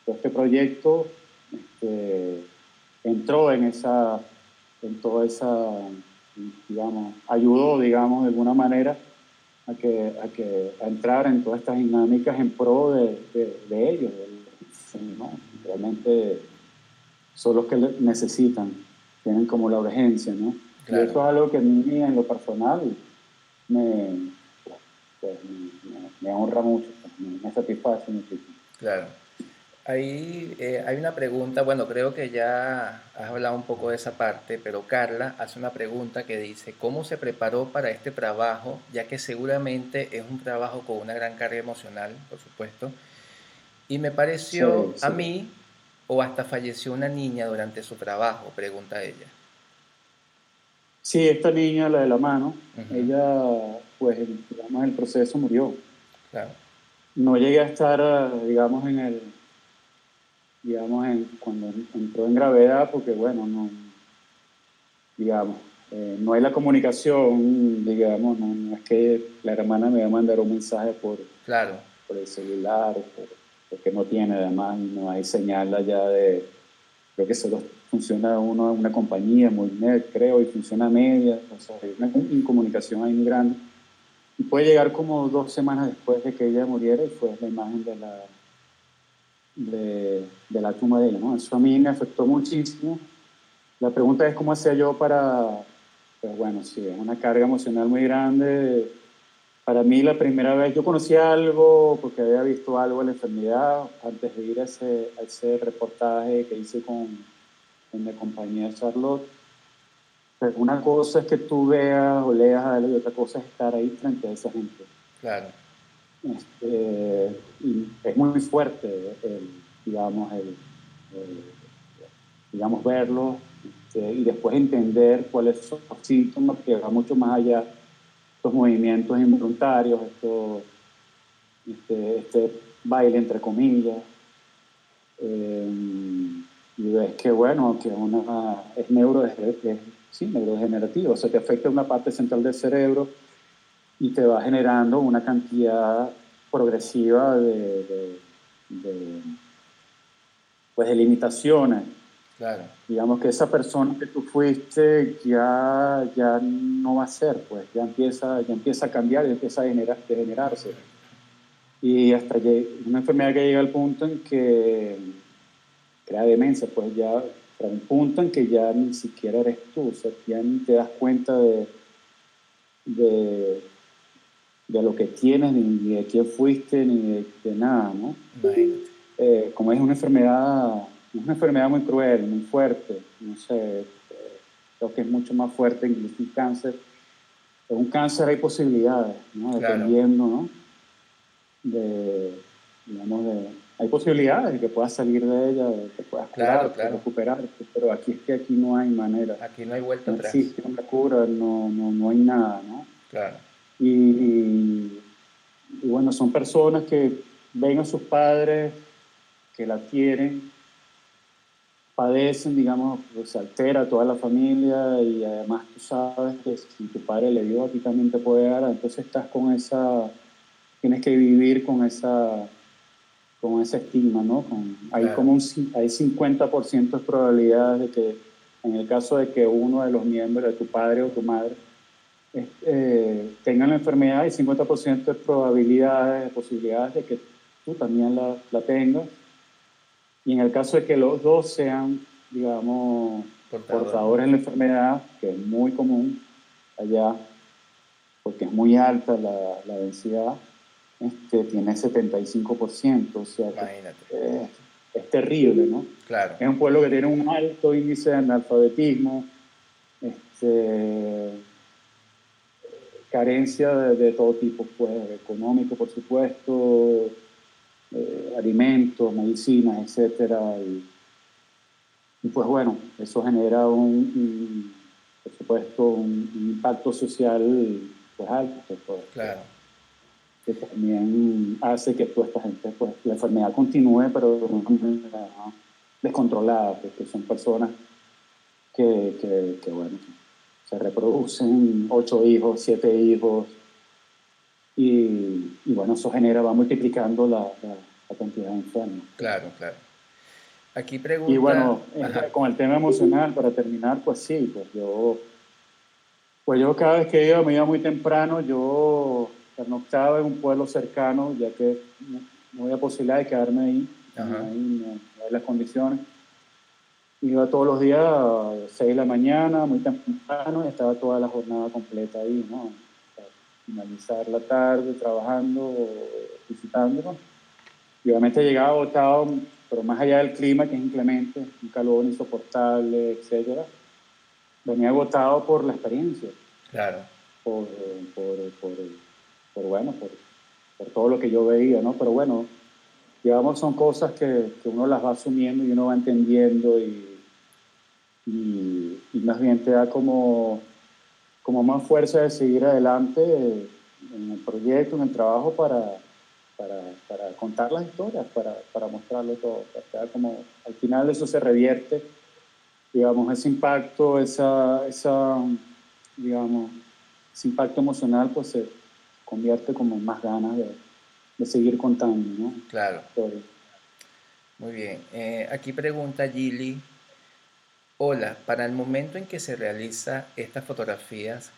este proyecto, este, entró en toda esa, digamos, ayudó, digamos, de alguna manera a entrar en todas estas dinámicas en pro de ellos, ¿no? Realmente son los que necesitan, tienen como la urgencia, ¿no? Y eso Claro, es algo que a mí en lo personal me, pues, me honra mucho, pues, me satisface muchísimo. claro. Ahí hay una pregunta, bueno, creo que ya has hablado un poco de esa parte, pero Carla hace una pregunta que dice, ¿cómo se preparó para este trabajo? Ya que seguramente es un trabajo con una gran carga emocional, por supuesto. Y me Sí, pareció a sí. mí, o hasta falleció una niña durante su trabajo, pregunta ella. Sí, esta niña, la de la mano, Ujú, ella, pues, digamos, en el proceso murió. claro, No llegué a estar, digamos, cuando entró en gravedad, porque, bueno, no, digamos, no hay la comunicación, digamos, no es que la hermana me va a mandar un mensaje claro, por el celular, porque no tiene, además, no hay señal allá creo que solo funciona una compañía, Molinet, creo, y funciona a medias, o sea, hay una incomunicación ahí muy grande. Y puede llegar como 2 semanas después de que ella muriera y fue la imagen de la tumba de ella, ¿no? Eso a mí me afectó muchísimo. La pregunta es cómo hacía yo pues bueno, sí, es una carga emocional muy grande. Para mí la primera vez, yo conocía algo porque había visto algo de la enfermedad antes de ir a ese reportaje que hice con la compañía Charlotte. Pero una cosa es que tú veas o leas algo y otra cosa es estar ahí frente a esa gente. claro, Y es muy fuerte, el, digamos, verlo y después entender cuáles son los síntomas que va mucho más allá, estos movimientos involuntarios, este baile entre comillas. eh, y ves que, bueno, que sí, neurodegenerativo, o sea, te afecta una parte central del cerebro y te va generando una cantidad progresiva de, pues, de limitaciones. claro, Digamos que esa persona que tú fuiste ya no va a ser, pues ya empieza a cambiar, ya empieza a degenerarse. Y hasta una enfermedad que llega al punto en que crea demencia, pues ya para un punto en que ya ni siquiera eres tú, o sea, ya ni te das cuenta de, de lo que tienes, ni de quién fuiste, ni de nada, ¿no? imagínate. Como es una enfermedad muy cruel, muy fuerte, no sé, creo que es mucho más fuerte incluso un cáncer. En un cáncer hay posibilidades, ¿no? Claro, Dependiendo, ¿no? Digamos, hay posibilidades de que puedas salir de ella, de que puedas claro, curarte, claro. recuperarte, pero aquí es que aquí no hay manera, Aquí no hay vuelta no atrás. existe una cura, no hay nada, ¿no? Claro, Y, y bueno, son personas que ven a sus padres, que la quieren, padecen, digamos, pues se altera toda la familia y además tú sabes que si tu padre le dio, a ti también te puede dar, entonces estás tienes que vivir con esa estigma, ¿no? Hay claro, hay 50% de probabilidades de que en el caso de que uno de los miembros de tu padre o tu madre tengan la enfermedad, hay 50% de probabilidades, de posibilidades de que tú también la tengas. Y en el caso de que los dos sean, digamos, portador. portadores de la enfermedad, que es muy común allá, porque es muy alta la densidad, tiene 75%, o sea que Imagínate. es terrible, ¿no? Claro, Es un pueblo que tiene un alto índice de analfabetismo, este, carencia de todo tipo, pues, económico, por supuesto, alimentos, medicinas, etcétera. Y pues bueno, eso genera por supuesto, un impacto social pues alto, claro. que también hace que toda esta gente, pues la enfermedad continúe, pero de una manera, ¿no? descontrolada, porque son personas que bueno, se reproducen 8 hijos, 7 hijos, y bueno, eso genera, va multiplicando la cantidad de enfermos. Claro, claro. Aquí Y pregunta, bueno, ajá, con el tema emocional, para terminar, pues sí, pues yo cada vez que iba, me iba muy temprano, yo pernoctaba en un pueblo cercano, ya que no había posibilidad de quedarme ahí, ni ajá, ahí, no hay las condiciones. Iba todos los días a 6 de la mañana, muy temprano, y estaba toda la jornada completa ahí, ¿no? Hasta finalizar la tarde trabajando, visitando, ¿no? Y obviamente llegaba agotado, pero más allá del clima, que es inclemente, un calor insoportable, etcétera, venía agotado por la experiencia, claro, por, por, por, bueno, por todo lo que yo veía, ¿no? Pero bueno, digamos, son cosas que uno las va asumiendo y uno va entendiendo y más bien te da como más fuerza de seguir adelante en el proyecto, en el trabajo para contar las historias, para mostrarlo todo. Te da como, al final eso se revierte, digamos, ese impacto, digamos, ese impacto emocional, pues se convierte como en más ganas de seguir contando, ¿no? claro. Historias. Muy bien. Aquí pregunta Gili, hola, para el momento en que se realiza estas fotografías,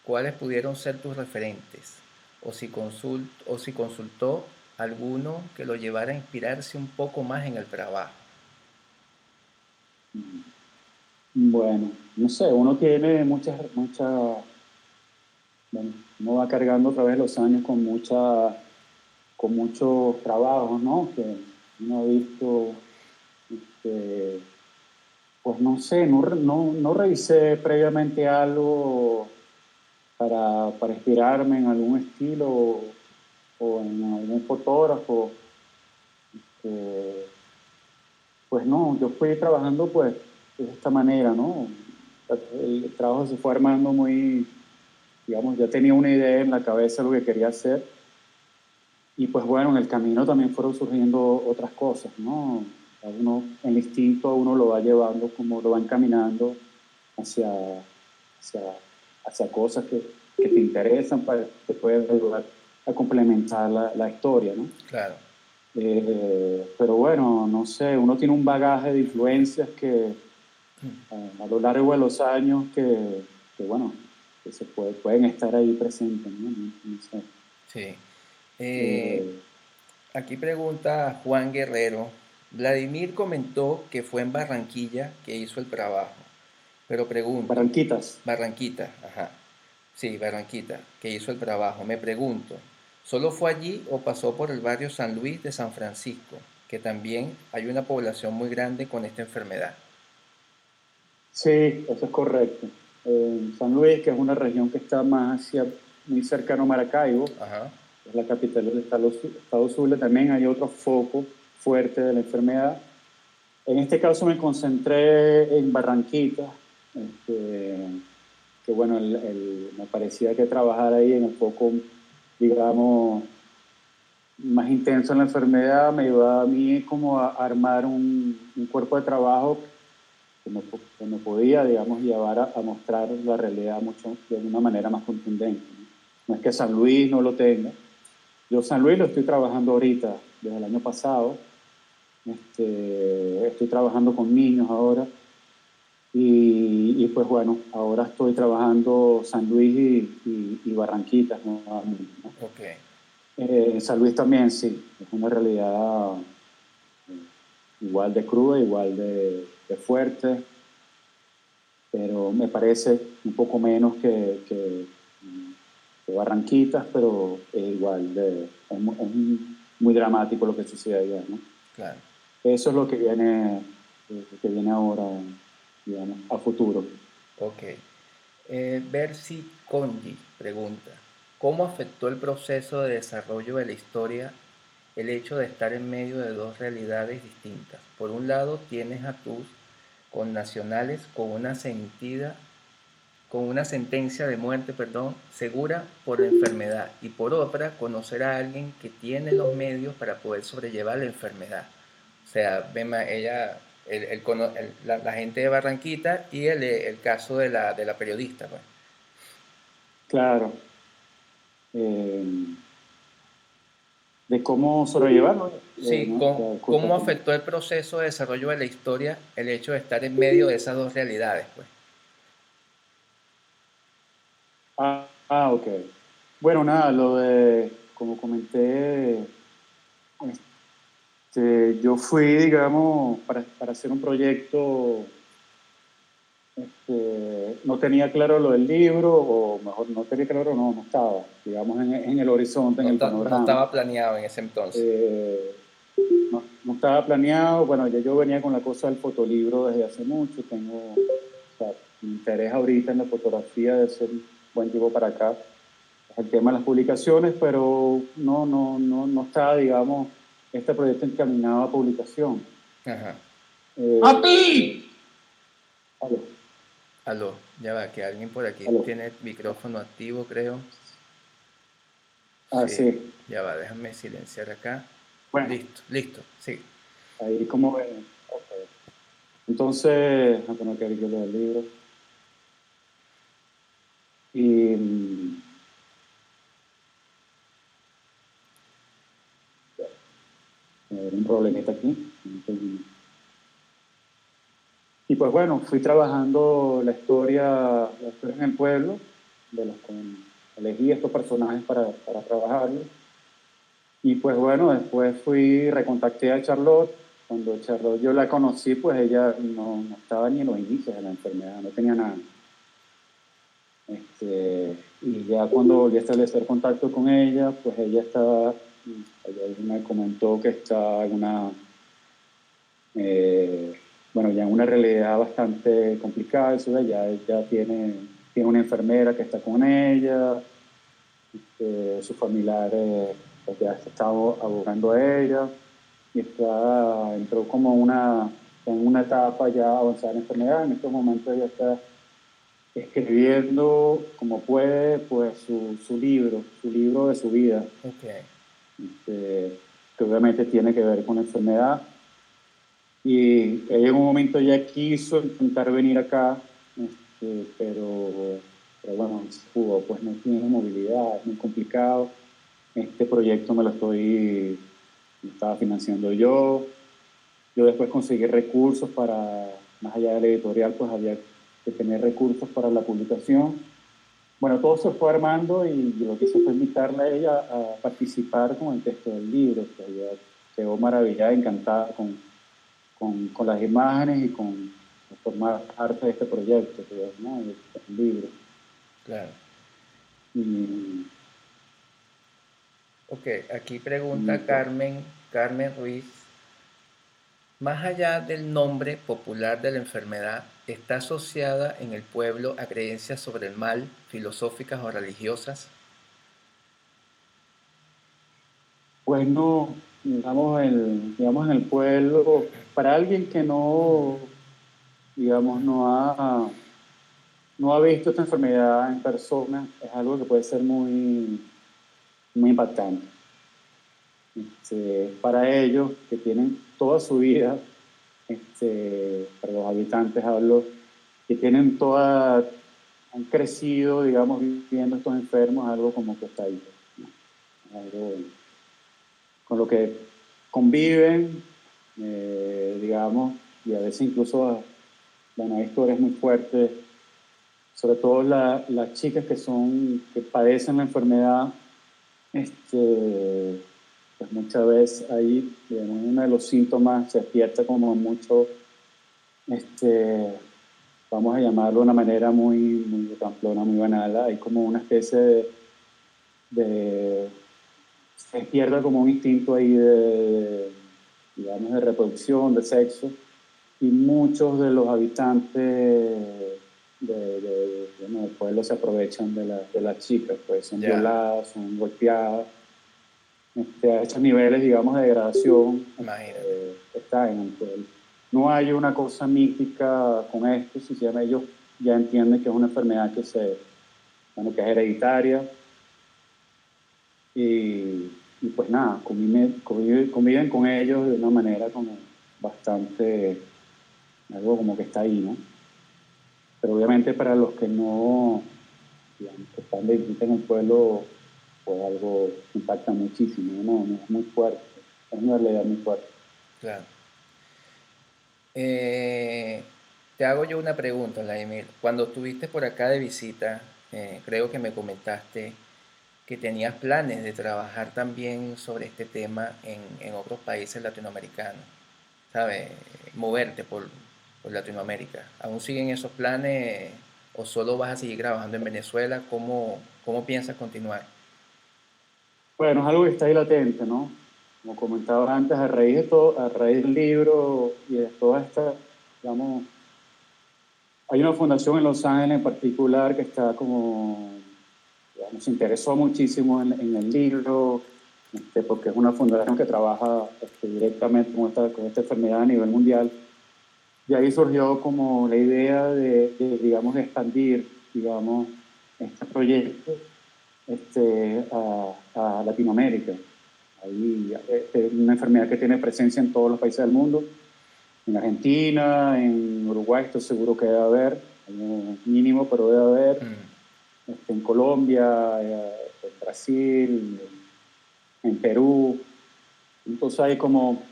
¿cuáles pudieron ser tus referentes? O si consultó alguno que lo llevara a inspirarse un poco más en el trabajo. Bueno, no sé, uno tiene bueno, uno va cargando otra vez los años con muchos trabajos, ¿no? Que uno ha visto, este, pues no sé, no revisé previamente algo para inspirarme en algún estilo o en algún fotógrafo. eh, pues no, yo fui trabajando pues de esta manera, ¿no? El trabajo se fue armando muy, digamos, ya tenía una idea en la cabeza de lo que quería hacer. Y pues bueno, en el camino también fueron surgiendo otras cosas, ¿no? A uno, el instinto a uno lo va llevando, como lo va encaminando hacia, hacia, hacia cosas que te interesan para que te puedan ayudar a complementar la historia, ¿no? Claro, Pero bueno, no sé, uno tiene un bagaje de influencias que a lo largo de los años bueno, que pueden estar ahí presentes, ¿no? No sé. sí. Eh, Eh, Aquí pregunta Juan Guerrero. Vladimir comentó que fue en Barranquilla que hizo el trabajo, pero pregunto, Barranquitas. Barranquita, ajá, sí, Barranquita, que hizo el trabajo. Me pregunto, ¿solo fue allí o pasó por el barrio San Luis de San Francisco, que también hay una población muy grande con esta enfermedad? Sí, eso es correcto. San Luis, que es una región que está más muy cercano a Maracaibo, Ajá, es la capital del estado Zulia, también hay otro foco fuerte de la enfermedad. En este caso me concentré en Barranquita, que bueno, me parecía que trabajar ahí en el foco, digamos, más intenso en la enfermedad me ayudaba a mí como a armar un cuerpo de trabajo que me podía, digamos, llevar a mostrar la realidad mucho, de una manera más contundente, ¿no? No es que San Luis no lo tenga. Yo San Luis lo estoy trabajando ahorita, desde el año pasado. Estoy trabajando con niños ahora. Y pues bueno, ahora estoy trabajando San Luis y Barranquitas nuevamente, ¿no? ok, San Luis también, sí, es una realidad igual de cruda, igual de fuerte, pero me parece un poco menos que Barranquitas, pero es igual, muy dramático lo que sucede allá, ¿no? claro, Eso es lo que viene ahora, digamos, a futuro. ok. Bercy Conji pregunta, ¿cómo afectó el proceso de desarrollo de la historia el hecho de estar en medio de dos realidades distintas? Por un lado, tienes a tus connacionales con una sentencia de muerte, perdón, segura por enfermedad, y por otra, conocer a alguien que tiene los medios para poder sobrellevar la enfermedad. O sea, Bema, ella la gente de Barranquita y el caso de la periodista, pues. Claro. Eh, de cómo sobrellevarlo. Sí, ¿No? Ya, disculpa, ¿cómo afectó el proceso de desarrollo de la historia el hecho de estar en medio de esas dos realidades, pues? Ok. Bueno, nada, lo de, como comenté, yo fui, digamos, para hacer un proyecto, no tenía claro lo del libro, o mejor no tenía claro, no estaba, digamos, en el horizonte, en el No panorama. estaba planeado en ese entonces. Eh, no estaba planeado. Bueno, ya yo venía con la cosa del fotolibro desde hace mucho. Tengo, o sea, mi interés ahorita en la fotografía de ser un buen tiempo para acá es el tema de las publicaciones, pero no estaba, digamos, este proyecto encaminado a publicación. Ajá. ¡Papi! Aló, Aló, ya va, que alguien por aquí aló. tiene el micrófono activo, creo. Ah, Sí, sí. ya va, déjame silenciar acá. Bueno, Listo, listo, sí. ahí como ven. Ok. Entonces, a tener que abrir lo del libro. Y un problemita aquí. Y pues bueno, fui trabajando la historia en el pueblo, elegí estos personajes para trabajarlos. Y pues bueno, después recontacté a Charlotte. Cuando Charlotte yo la conocí, pues ella no estaba ni en los inicios de la enfermedad, no tenía nada. Y ya cuando volví a establecer contacto con ella, pues ella me comentó que está en eh, bueno, ya en una realidad bastante complicada. Eso ya tiene una enfermera que está con ella, sus familiares pues ya se está abogando a ella, y entró como en una etapa ya avanzada en la enfermedad. En estos momentos ella está escribiendo como puede, pues su libro de su vida, Ok, que obviamente tiene que ver con la enfermedad. Y ella en un momento ya quiso intentar venir acá, pero bueno, no se pudo, pues no tiene movilidad, es muy complicado. Este proyecto me estaba financiando yo. Yo después conseguí recursos más allá de la editorial, pues había que tener recursos para la publicación. Bueno, todo se fue armando, y lo que hice fue invitarla a ella a participar con el texto del libro. Que ella quedó maravillada, encantada con las imágenes y con formar parte de este proyecto, que es, ¿no? El libro. claro. Y, Ok, aquí y, pregunta pues, Carmen Ruiz. Más allá del nombre popular de la enfermedad, ¿está asociada en el pueblo a creencias sobre el mal, filosóficas o religiosas? pues no, digamos en el pueblo, para alguien que digamos, no ha visto esta enfermedad en persona, es algo que puede ser muy impactante. Para ellos, que tienen toda su vida, para los habitantes hablo, que han crecido, digamos, viendo estos enfermos, algo como que está ahí, ¿no? Algo con lo que conviven, digamos, y a veces incluso, bueno, hay historias muy fuertes, sobre todo las chicas que padecen la enfermedad. Pues muchas veces ahí, digamos, uno de los síntomas se despierta como mucho, este, vamos a llamarlo de una manera muy ramplona, muy banal. Hay como una especie de se despierta como un instinto ahí digamos, de reproducción, de sexo, y muchos de los habitantes bueno, del pueblo se aprovechan de las chicas, pues son Ya, violadas, son golpeadas. A estos niveles, digamos, de degradación, imagínate. está en el pueblo. No hay una cosa mítica con esto, sinceramente ellos ya entienden que es una enfermedad bueno, que es hereditaria, y pues nada, conviven con ellos de una manera como bastante, algo como que está ahí, ¿no? Pero obviamente para los que no, digamos, que están de visita en el pueblo, pues algo que impacta muchísimo, ¿no? No es muy fuerte, es una realidad muy fuerte. Claro. Eh, Te hago yo una pregunta, Vladimir. Cuando estuviste por acá de visita, creo que me comentaste que tenías planes de trabajar también sobre este tema en otros países latinoamericanos, ¿sabes? Moverte por Latinoamérica. ¿Aún siguen esos planes o solo vas a seguir trabajando en Venezuela? ¿Cómo piensas continuar? Bueno, es algo que está ahí latente, ¿no? Como comentaba antes, a raíz de todo, a raíz del libro y de toda esta, digamos, hay una fundación en Los Ángeles en particular que está como, digamos, se interesó muchísimo en el libro, porque es una fundación que trabaja directamente con esta enfermedad a nivel mundial. Y ahí surgió como la idea digamos, de expandir, digamos, este proyecto a Latinoamérica. Ahí, es una enfermedad que tiene presencia en todos los países del mundo, en Argentina, en Uruguay, estoy seguro que debe haber, mínimo, pero debe haber, Mm, en Colombia, en Brasil, en Perú. Entonces hay como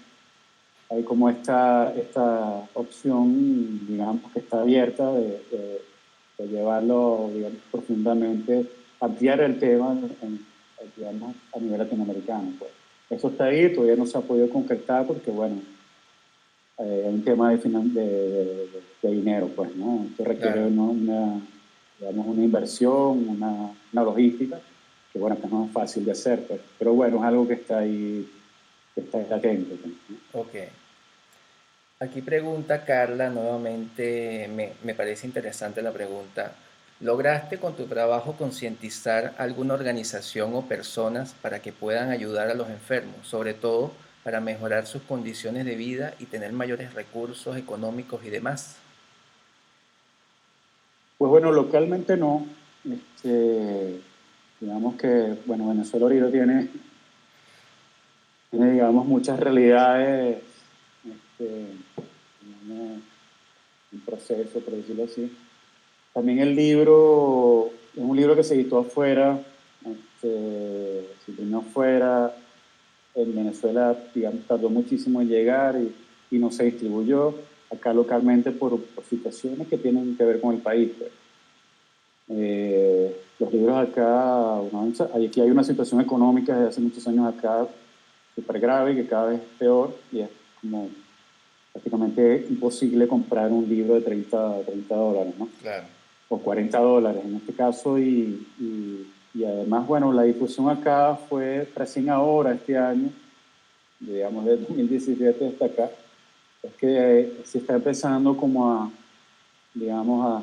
esta opción, digamos, que está abierta de llevarlo, digamos, profundamente, ampliar el tema, digamos, a nivel latinoamericano. Pues. Eso está ahí, todavía no se ha podido concretar porque, bueno, es un tema de dinero, pues, ¿no? Esto requiere claro. digamos, una inversión, una logística, que, bueno, que no es fácil de hacer, pues. Pero, bueno, es algo que está latente, pues, ¿no? Ok. Aquí pregunta Carla nuevamente, me parece interesante la pregunta. ¿Lograste con tu trabajo concientizar alguna organización o personas para que puedan ayudar a los enfermos, sobre todo para mejorar sus condiciones de vida y tener mayores recursos económicos y demás? Pues bueno, localmente no. Digamos que, bueno, Venezuela ahorita tiene, digamos, muchas realidades, digamos, un proceso, por decirlo así. También el libro es un libro que se editó afuera, se imprimió afuera. En Venezuela, digamos, tardó muchísimo en llegar y no se distribuyó acá localmente por situaciones que tienen que ver con el país, pues. Los libros acá, aquí hay una situación económica desde hace muchos años acá súper grave, que cada vez es peor, y es como prácticamente imposible comprar un libro de $30, ¿no? Claro, O $40 en este caso, y además, bueno, la difusión acá fue recién ahora, este año, digamos, de 2017 hasta acá, es que se está empezando como digamos,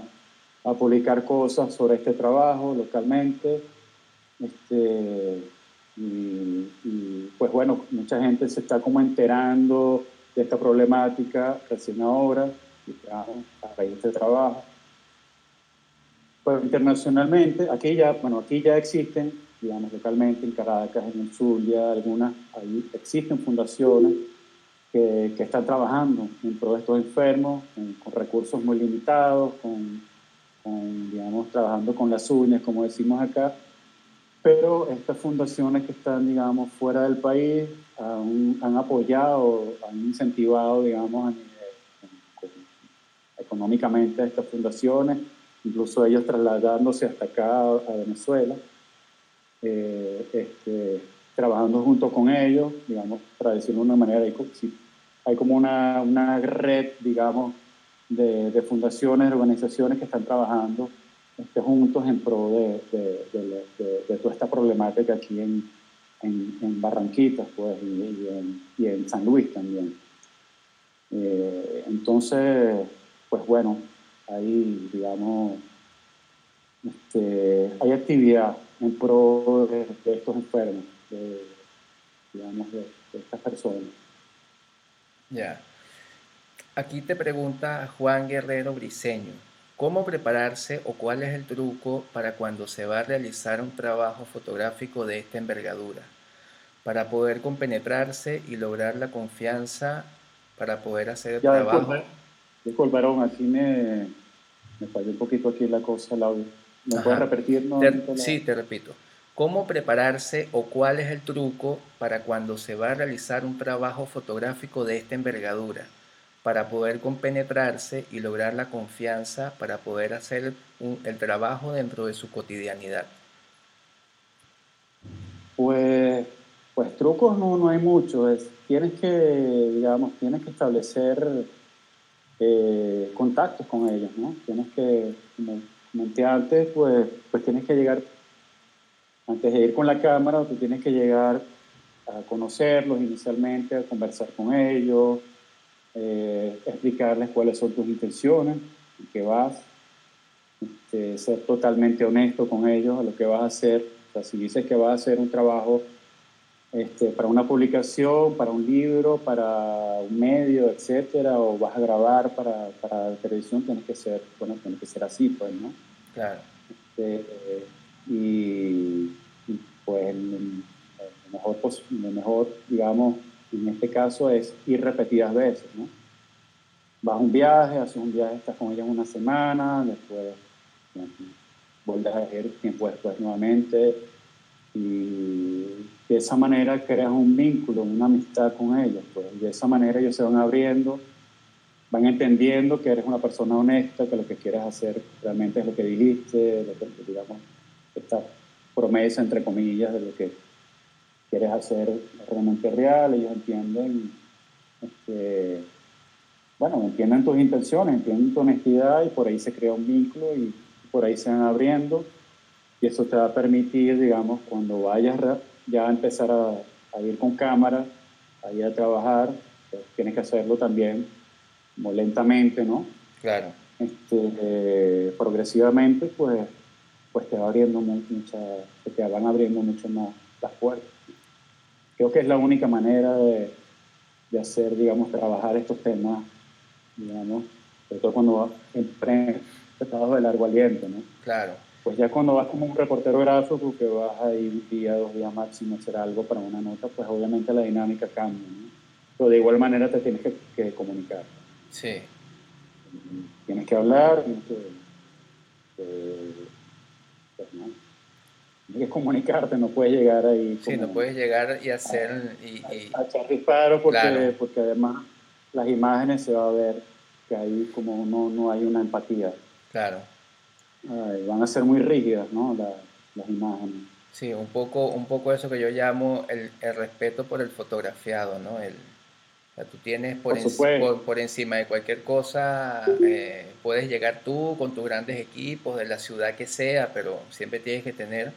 a publicar cosas sobre este trabajo localmente. Pues bueno, mucha gente se está como enterando de esta problemática recién ahora, digamos, a raíz de este trabajo. Pues internacionalmente, aquí ya existen, digamos, localmente en Caracas, en el Zulia, ahí existen fundaciones que están trabajando en pro de estos enfermos, con recursos muy limitados, digamos, trabajando con las uñas, como decimos acá, pero estas fundaciones que están, digamos, fuera del país han apoyado, han incentivado, digamos, económicamente a estas fundaciones, incluso ellos trasladándose hasta acá a Venezuela, eh, este, trabajando junto con ellos, digamos, para decirlo de una manera, hay como una red, digamos, de fundaciones, de organizaciones que están trabajando juntos en pro de toda esta problemática aquí en Barranquitas, pues, y en San Luis también. Entonces, pues bueno, ahí, digamos, hay actividad en pro de estos enfermos, digamos, de estas personas. ya. Aquí te pregunta Juan Guerrero Briceño, ¿cómo prepararse o cuál es el truco para cuando se va a realizar un trabajo fotográfico de esta envergadura? Para poder compenetrarse y lograr la confianza para poder hacer el Ya, disculpe, trabajo. Disculpa, Aaron, aquí me falló un poquito aquí la cosa, el audio. ¿Me puedes Ajá. repetir nuevamente la...? Sí, te repito. ¿Cómo prepararse o cuál es el truco para cuando se va a realizar un trabajo fotográfico de esta envergadura? Para poder compenetrarse y lograr la confianza para poder hacer el trabajo dentro de su cotidianidad. Pues, pues trucos no hay mucho. Tienes que, digamos, tienes que establecer contactos con ellos, ¿no? Tienes que, como comenté antes, pues tienes que llegar, antes de ir con la cámara, tú tienes que llegar a conocerlos inicialmente, a conversar con ellos, explicarles cuáles son tus intenciones, en qué vas, ser totalmente honesto con ellos a lo que vas a hacer. O sea, si dices que vas a hacer un trabajo para una publicación, para un libro, para un medio, etcétera, o vas a grabar para la televisión, tiene que ser así, pues, ¿no? Claro, Eh, y, y, pues lo mejor, digamos, en este caso es ir repetidas veces, ¿no? Vas a un viaje, haces un viaje, estás con ellos una semana, después vuelves a ir tiempo después nuevamente, y de esa manera creas un vínculo, una amistad con ellos, pues de esa manera ellos se van abriendo, van entendiendo que eres una persona honesta, que lo que quieres hacer realmente es lo que dijiste, lo que, digamos, esta promesa, entre comillas, de lo que quieres hacer es realmente real. Ellos entienden, bueno, entienden tus intenciones, entienden tu honestidad, y por ahí se crea un vínculo y por ahí se van abriendo, y eso te va a permitir, digamos, cuando vayas ya a empezar a ir con cámara, a ir a trabajar, pues tienes que hacerlo también muy lentamente, ¿no? claro. Progresivamente, pues te va abriendo te van abriendo mucho más las puertas. Creo que es la única manera de hacer, digamos, trabajar estos temas, digamos, sobre todo cuando emprendes trabajo de largo aliento, ¿no? Claro, Pues ya cuando vas como un reportero gráfico, que vas ahí un día, 2 días máximo a hacer algo para una nota, pues obviamente la dinámica cambia, ¿no? Pero de igual manera te tienes que comunicar. sí. Tienes que hablar, que, pues, ¿no? Tienes que comunicarte, no puedes llegar ahí Sí, no como puedes llegar y a, hacer, a echar disparos, claro, porque además las imágenes se va a ver que ahí como no hay una empatía. claro. Van a ser muy rígidas, ¿no? Las imágenes. Sí, un poco eso que yo llamo el respeto por el fotografiado, ¿no? O sea, tú tienes Por supuesto, por encima de cualquier cosa, puedes llegar tú con tus grandes equipos de la ciudad que sea, pero siempre tienes que tener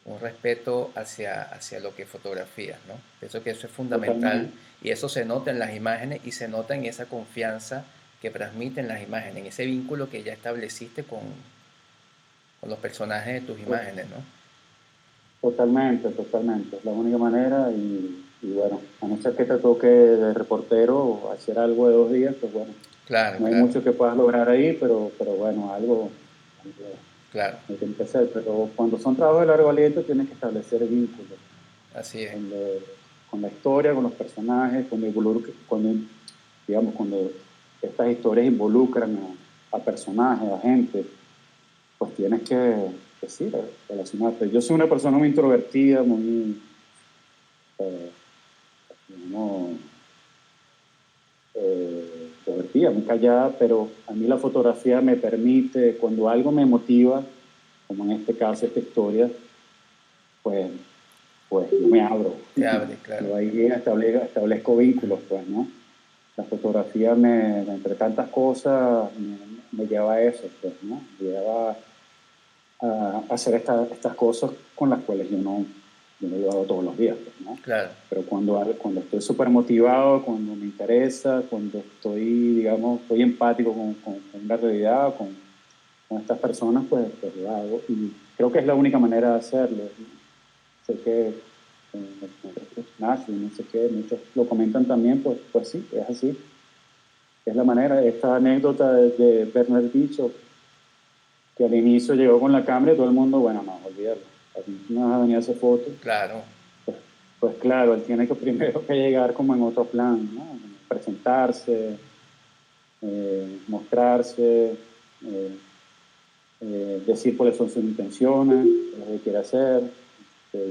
un respeto hacia lo que fotografías, ¿no? Pienso que eso es fundamental totalmente. y eso se nota en las imágenes y se nota en esa confianza que transmiten las imágenes, en ese vínculo que ya estableciste con los personajes de tus imágenes, ¿no? Totalmente, totalmente. Es la única manera, y bueno, a no ser que te toque de reportero o hacer algo de 2 días, pues bueno, Claro, no hay claro, mucho que puedas lograr ahí, pero bueno, algo claro, hay que empezar. Pero cuando son trabajos de largo aliento tienes que establecer vínculos así es, con, con la historia, con los personajes, cuando estas historias involucran a personajes, a gente, pues tienes que sí, relacionarte. Yo soy una persona muy introvertida, muy, eh, digamos, extrovertida, muy callada, pero a mí la fotografía me permite, cuando algo me motiva, como en este caso, esta historia, pues, pues yo me abro. te abre, claro, Yo ahí establezco vínculos, pues, ¿no? La fotografía, entre tantas cosas, me lleva a eso, pues, ¿no? Me lleva a hacer estas cosas con las cuales yo no lo hago todos los días, pues, ¿no? claro, Pero cuando estoy súper motivado, cuando me interesa, cuando estoy empático con la realidad, con estas personas, pues lo hago. Y creo que es la única manera de hacerlo, ¿no? Sé que no sé qué, muchos lo comentan también, pues sí, es así. Es la manera. Esta anécdota de Bernard Bicho, que al inicio llegó con la cámara y todo el mundo, bueno, no, olvídalo. Aquí no vas a venir a hacer fotos. claro, Pues, pues claro, él tiene que primero que llegar como en otro plan, ¿no? Presentarse, mostrarse, decir cuáles son sus intenciones, lo que quiere hacer.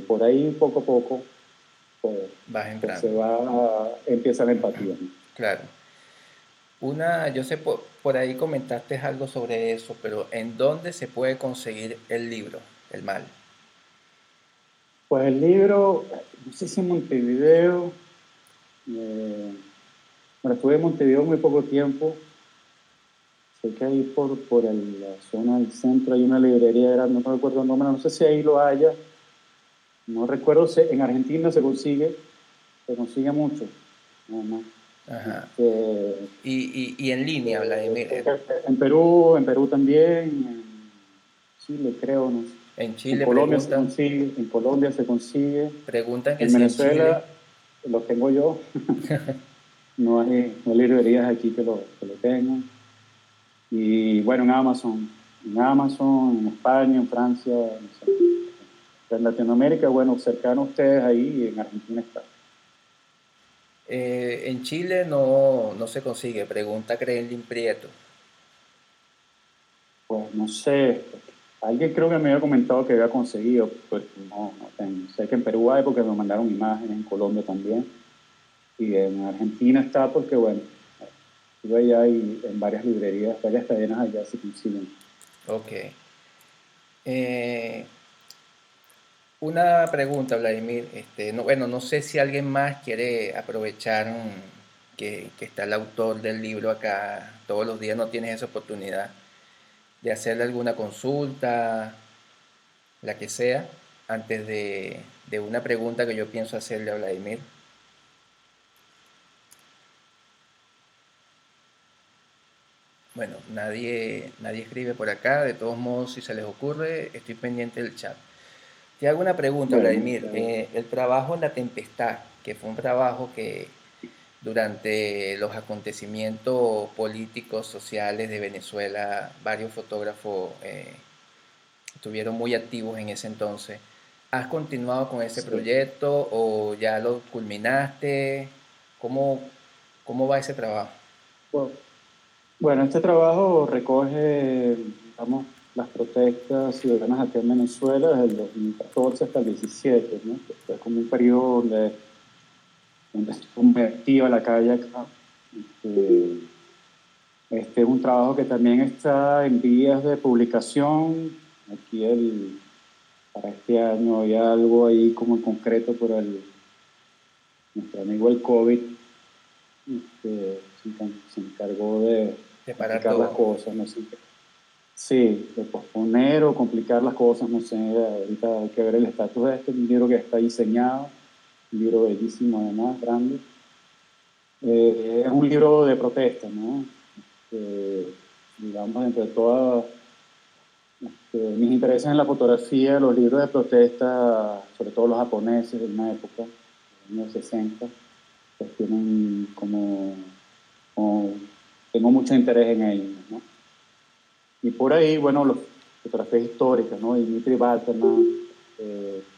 Por ahí, poco a poco, pues, Vas pues entrando. empieza la empatía, ¿no? Claro. Yo sé, por ahí comentaste algo sobre eso, pero ¿en dónde se puede conseguir el libro, El Mal? Pues el libro, no sé si en Montevideo, eh, bueno, estuve en Montevideo muy poco tiempo. Sé que ahí por la zona del centro hay una librería grande, no recuerdo el nombre, no sé si ahí lo haya, no recuerdo, en Argentina se consigue mucho, nada más. Ajá. Este, Y en línea, Vladimir. creo que en Perú también, en Chile creo, no sé. En En Chile Colombia se consigue, en Colombia se consigue, preguntan que en si en Chile. Venezuela lo tengo yo, no hay librerías aquí que lo tengan. Y bueno, en Amazon, en España, en Francia, no sé. En Latinoamérica, bueno, cercano a ustedes ahí, y en Argentina está. En Chile no se consigue, pregunta Kremlin Prieto. Pues no sé, alguien creo que me había comentado que había conseguido, pues no tengo. Sé que en Perú hay porque me mandaron imágenes, en Colombia también, y en Argentina está porque, bueno, estuve allá y en varias librerías, varias cadenas allá se consiguen. Ok. Eh, una pregunta, Vladimir. Bueno, no sé si alguien más quiere aprovechar que está el autor del libro acá. Todos los días no tienes esa oportunidad de hacerle alguna consulta, la que sea, antes de una pregunta que yo pienso hacerle a Vladimir. Bueno, nadie escribe por acá. De todos modos, si se les ocurre, estoy pendiente del chat. Te hago una pregunta, Bueno, Vladimir. El trabajo La Tempestad, que fue un trabajo que durante los acontecimientos políticos, sociales de Venezuela, varios fotógrafos estuvieron muy activos en ese entonces. ¿Has continuado con ese sí. proyecto o ya lo culminaste? ¿Cómo, cómo va ese trabajo? Bueno, bueno, este trabajo recoge, digamos, las protestas ciudadanas aquí en Venezuela desde el 2014 hasta el 17, ¿no? Que fue como un periodo donde estuvo muy activa la calle acá. Este, este es un trabajo que también está en vías de publicación. Aquí para este año hay algo ahí como en concreto por nuestro amigo el COVID, se encargó de Separar complicar las todo. cosas, no sé. Sí, de posponer o complicar las cosas, no sé, ahorita hay que ver el estatus de un libro que está diseñado, un libro bellísimo además, grande. Es un libro de protesta, ¿no? Digamos, entre todas mis intereses en la fotografía, los libros de protesta, sobre todo los japoneses de una época, de los años 60, pues tienen como tengo mucho interés en ellos, ¿no? Y por ahí, bueno, las fotografías históricas, ¿no? Dmitry Batelman,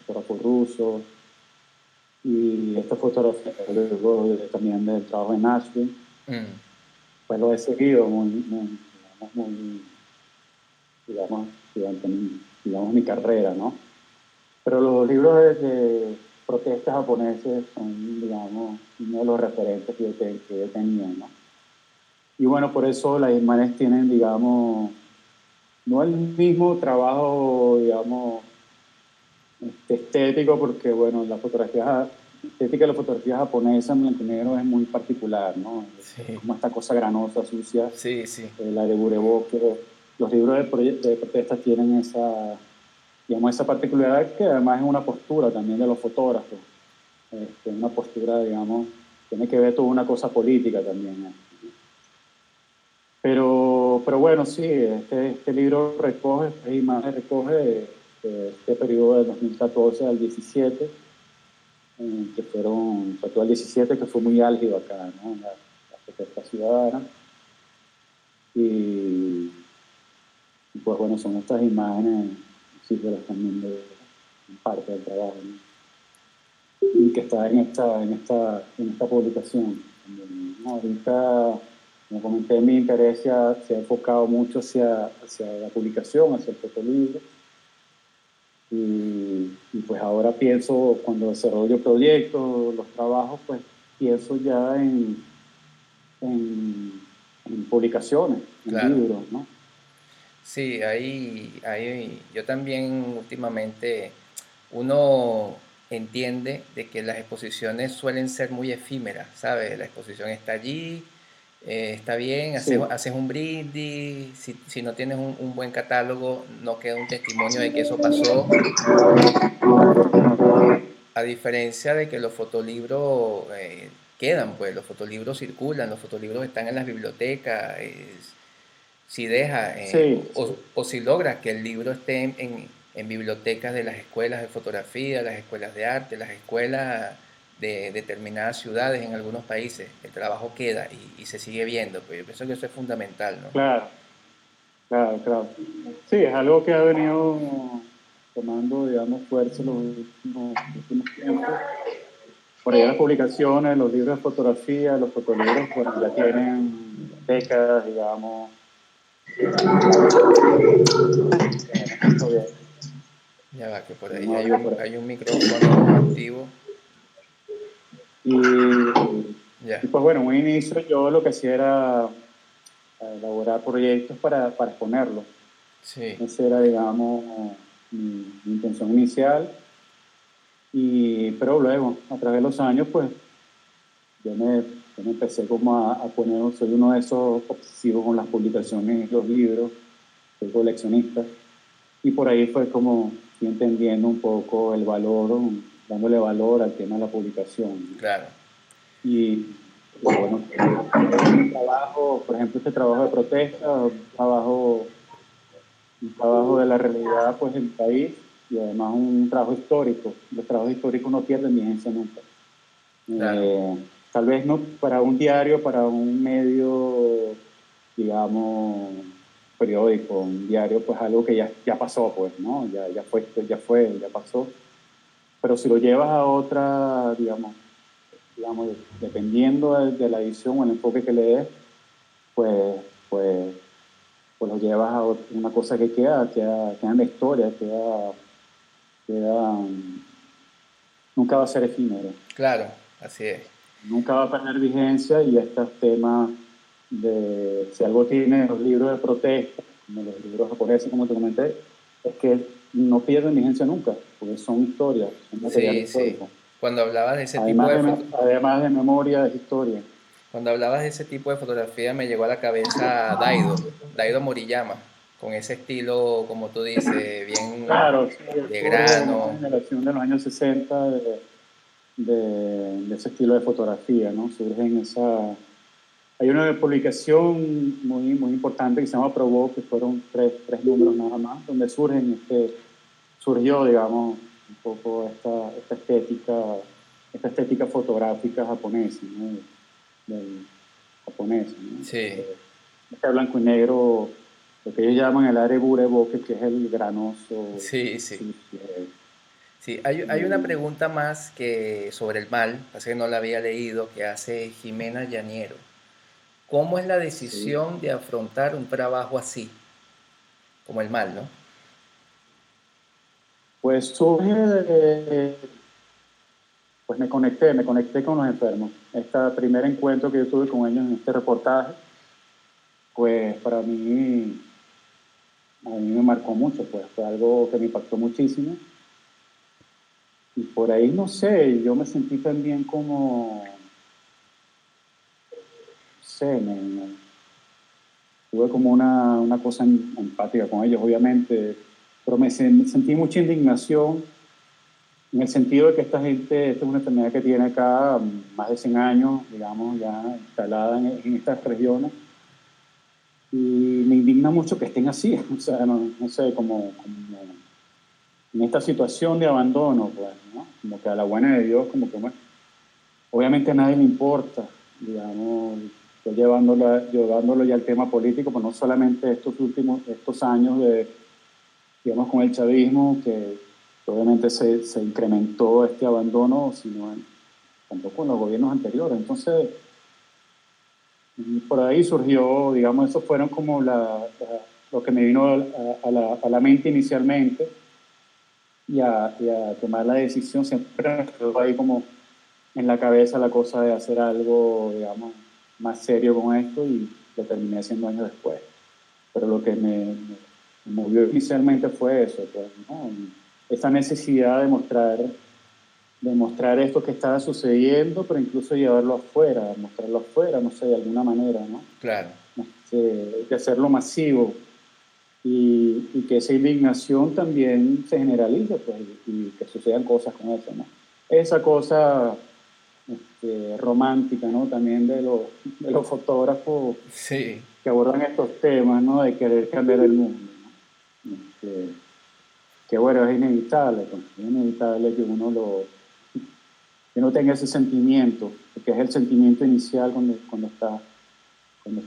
fotógrafo ruso, y esta fotografía luego también del trabajo en Nashville, Mm, pues lo he seguido digamos, durante mi carrera, ¿no? Pero los libros de protestas japoneses son, digamos, uno de los referentes que yo tenía, ¿no? Y bueno, por eso las imágenes tienen, digamos, no el mismo trabajo, digamos, estético, porque bueno, la estética de la fotografía japonesa en blanco y negro es muy particular, ¿no? Es sí, como esta cosa granosa, sucia, sí, sí. la de Bureboke. Los libros de protesta tienen esa, digamos, esa particularidad que además es una postura también de los fotógrafos, una postura, digamos, tiene que ver toda una cosa política también, ¿eh? Pero bueno, sí, este libro recoge, esta imagen recoge este periodo del 2014 al 17, sobre todo el 17, que fue muy álgido acá, ¿no? La protesta ciudadana. Y, y pues bueno, son estas imágenes, sí, que las también de parte del trabajo, ¿no? Y que está en esta publicación también, ¿no? Ahorita como comenté, mi interés se ha enfocado mucho hacia la publicación, hacia el fotolibro. Y pues ahora pienso, cuando desarrollo proyectos, los trabajos, pues pienso ya en publicaciones, en Claro. libros, ¿no? Sí, yo también últimamente uno entiende de que las exposiciones suelen ser muy efímeras, ¿sabes? La exposición está allí, está bien, Sí, haces un brindis, si no tienes un buen catálogo, no queda un testimonio de que eso pasó. A diferencia de que los fotolibros quedan, pues los fotolibros circulan, los fotolibros están en las bibliotecas. Si deja sí, sí, o si logra que el libro esté en bibliotecas de las escuelas de fotografía, las escuelas de arte, las escuelas de determinadas ciudades en algunos países, el trabajo queda y se sigue viendo. Pues yo pienso que eso es fundamental, ¿no? claro, claro, claro. Sí, es algo que ha venido tomando, digamos, fuerza en los últimos tiempos. Por ahí las publicaciones, los libros de fotografía, los fotolibros, bueno, ya tienen décadas, digamos. Está bien, Ya va, que por ahí tenemos algo por ahí. hay un micrófono activo. Y, Ya, y pues bueno, en un inicio yo lo que hacía era elaborar proyectos para exponerlos. sí, Esa era, digamos, mi intención inicial. Pero luego, a través de los años, pues yo me empecé como a poner, soy uno de esos obsesivos con las publicaciones y los libros, soy coleccionista. Y por ahí fue como fui entendiendo un poco el valor, dándole valor al tema de la publicación, ¿no? claro, Y bueno, un trabajo, por ejemplo, este trabajo de protesta, un trabajo de la realidad pues del país y además un trabajo histórico. Los trabajos históricos no pierden vigencia nunca. claro, Eh, Tal vez no para un diario, para un medio, digamos, periódico, un diario, pues algo que ya pasó, pues, ¿no? Ya pasó. Pero si lo llevas a otra, digamos dependiendo de la edición o el enfoque que le des, pues, pues, pues lo llevas a una cosa que queda en la historia, queda, nunca va a ser efímero. claro, así es. Nunca va a perder vigencia y estos temas de, si algo tiene los libros de protesta, como los libros japoneses, como te comenté, es que no pierden vigencia nunca, porque son historias, son material Sí, sí. histórico. Cuando hablabas de ese tipo de foto, Además de memoria, es historia. Cuando hablabas de ese tipo de fotografía me llegó a la cabeza Daido Moriyama, con ese estilo, como tú dices, bien Claro, sí, de surge en esta grano. generación de los años 60 de ese estilo de fotografía, ¿no? Surge en esa. Hay una publicación muy importante que se llama Provo, que fueron tres números nada más, donde surgió, digamos, un poco esta estética fotográfica japonesa, ¿no? Del japonés, ¿no? Sí, Este blanco y negro, lo que ellos llaman el areboke, que es el granoso, sí, sí. sucio. Sí, hay una pregunta más que sobre el mal, así que no la había leído, que hace Jimena Llaniero. ¿Cómo es la Sí. decisión de afrontar un trabajo así, como el mal, ¿no? Pues surge pues me conecté con los enfermos. Este primer encuentro que yo tuve con ellos en este reportaje, pues a mí me marcó mucho, pues fue algo que me impactó muchísimo. Y por ahí, no sé, yo me sentí también como, no sé, tuve como una cosa empática con ellos, obviamente, pero me sentí mucha indignación en el sentido de que esta es una enfermedad que tiene acá más de 100 años, digamos, ya instalada en estas regiones. Y me indigna mucho que estén así, o sea, no sé, como en esta situación de abandono, pues, ¿no? Como que a la buena de Dios, como que, bueno, obviamente a nadie le importa, digamos, estoy llevándolo ya al tema político, pues no solamente estos años digamos, con el chavismo, que obviamente se incrementó este abandono, sino tampoco con los gobiernos anteriores. Entonces, Y por ahí surgió, digamos, eso fueron como lo que me vino a la mente inicialmente y a tomar la decisión. Siempre me quedó ahí como en la cabeza la cosa de hacer algo, digamos, más serio con esto y lo terminé haciendo años después. Pero lo que me movió inicialmente fue eso, pues, ¿no? Esa necesidad de mostrar esto que estaba sucediendo, pero incluso llevarlo afuera, mostrarlo afuera, no sé, de alguna manera, ¿no? Claro, De hacerlo masivo y que esa indignación también se generalice, pues, y que sucedan cosas con eso, ¿no? Esa cosa romántica, ¿no? También de los fotógrafos sí, que abordan estos temas, ¿no? De querer cambiar el mundo, ¿no? Que bueno, es inevitable, pues, es inevitable que uno tenga ese sentimiento, porque es el sentimiento inicial cuando estás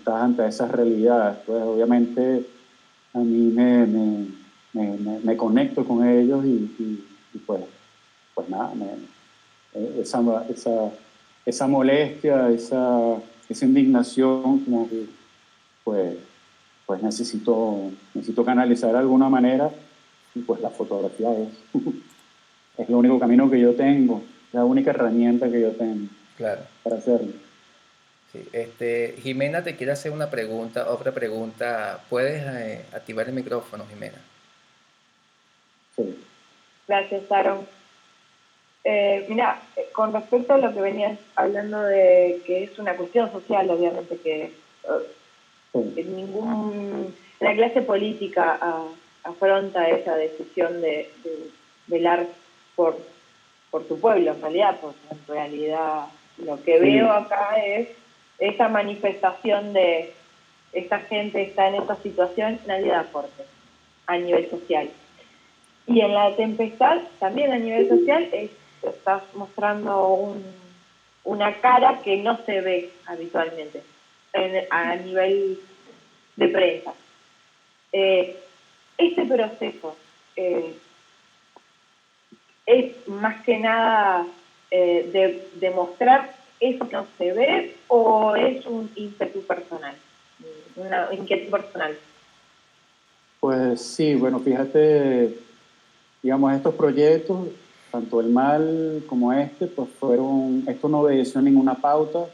ante esas realidades. Pues obviamente a mí me conecto con ellos y pues nada, esa, esa, esa molestia, esa indignación, como que, pues, pues necesito canalizar de alguna manera y pues la fotografía es el único camino que yo tengo, es la única herramienta que yo tengo claro. para hacerlo. Sí. Jimena te quiere hacer una pregunta, otra pregunta. ¿Puedes activar el micrófono, Jimena? Sí, Gracias, Aaron. Mira, con respecto a lo que venías hablando de que es una cuestión social, obviamente que sí, la clase política afronta esa decisión de velar por, por su pueblo, en realidad, porque en realidad lo que veo sí, acá es esa manifestación de esta gente está en esa situación, nadie da aporte a nivel social. Y en la tempestad, también a nivel social, estás mostrando una cara que no se ve habitualmente a nivel de prensa. Este proceso eh, es más que nada de mostrar eso que no se ve o es un ímpetu personal, una inquietud personal. pues sí, bueno, fíjate, digamos, estos proyectos, tanto el mal como pues esto no obedeció a ninguna pauta,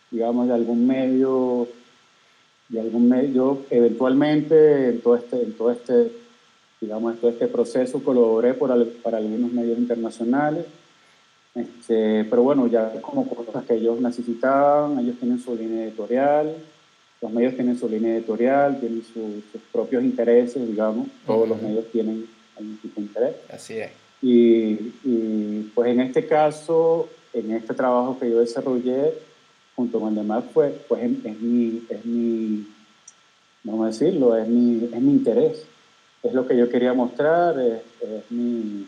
digamos, de algún medio, yo eventualmente en todo este, digamos, en todo este proceso colaboré para algunos medios internacionales, pero bueno, ya como cosas que ellos necesitaban, ellos tienen su línea editorial, los medios tienen su línea editorial, tienen sus propios intereses, digamos, todos los Ujú. medios tienen algún tipo de interés. Así es. Pues en este caso, en este trabajo que yo desarrollé junto con el demás, pues vamos a decirlo, es mi interés. Es lo que yo quería mostrar, es mi,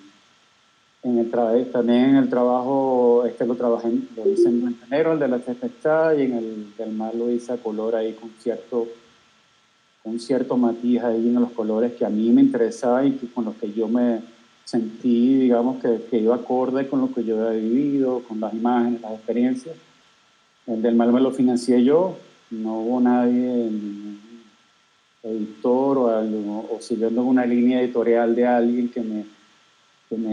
también en el trabajo, lo trabajé, lo hice en blanco y negro, el de la tempestad, y en el del mar lo hice a color ahí con cierto matiz ahí en los colores que a mí me interesaba y con los que yo me sentí, digamos, que iba acorde con lo que yo había vivido, con las imágenes, las experiencias. El del mal me lo financié yo, no hubo nadie, editor o siguiendo una línea editorial de alguien que me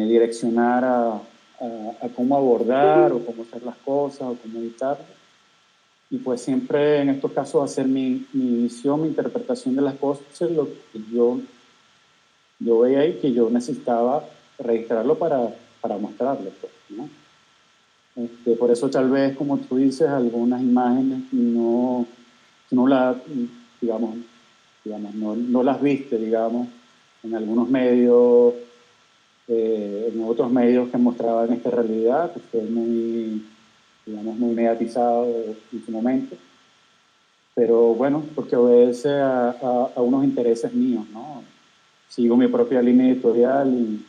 direccionara a cómo abordar o cómo hacer las cosas o cómo editar. Y pues siempre en estos casos hacer mi visión, mi interpretación de las cosas, lo que yo veía ahí que yo necesitaba registrarlo para mostrarlo, pues, ¿no? Por eso tal vez, como tú dices, algunas imágenes no las, digamos, no las viste, digamos, en algunos medios, en otros medios que mostraban esta realidad, que fue muy, digamos, muy mediatizado en su momento. Pero bueno, porque obedece a unos intereses míos, ¿no? Sigo mi propia línea editorial y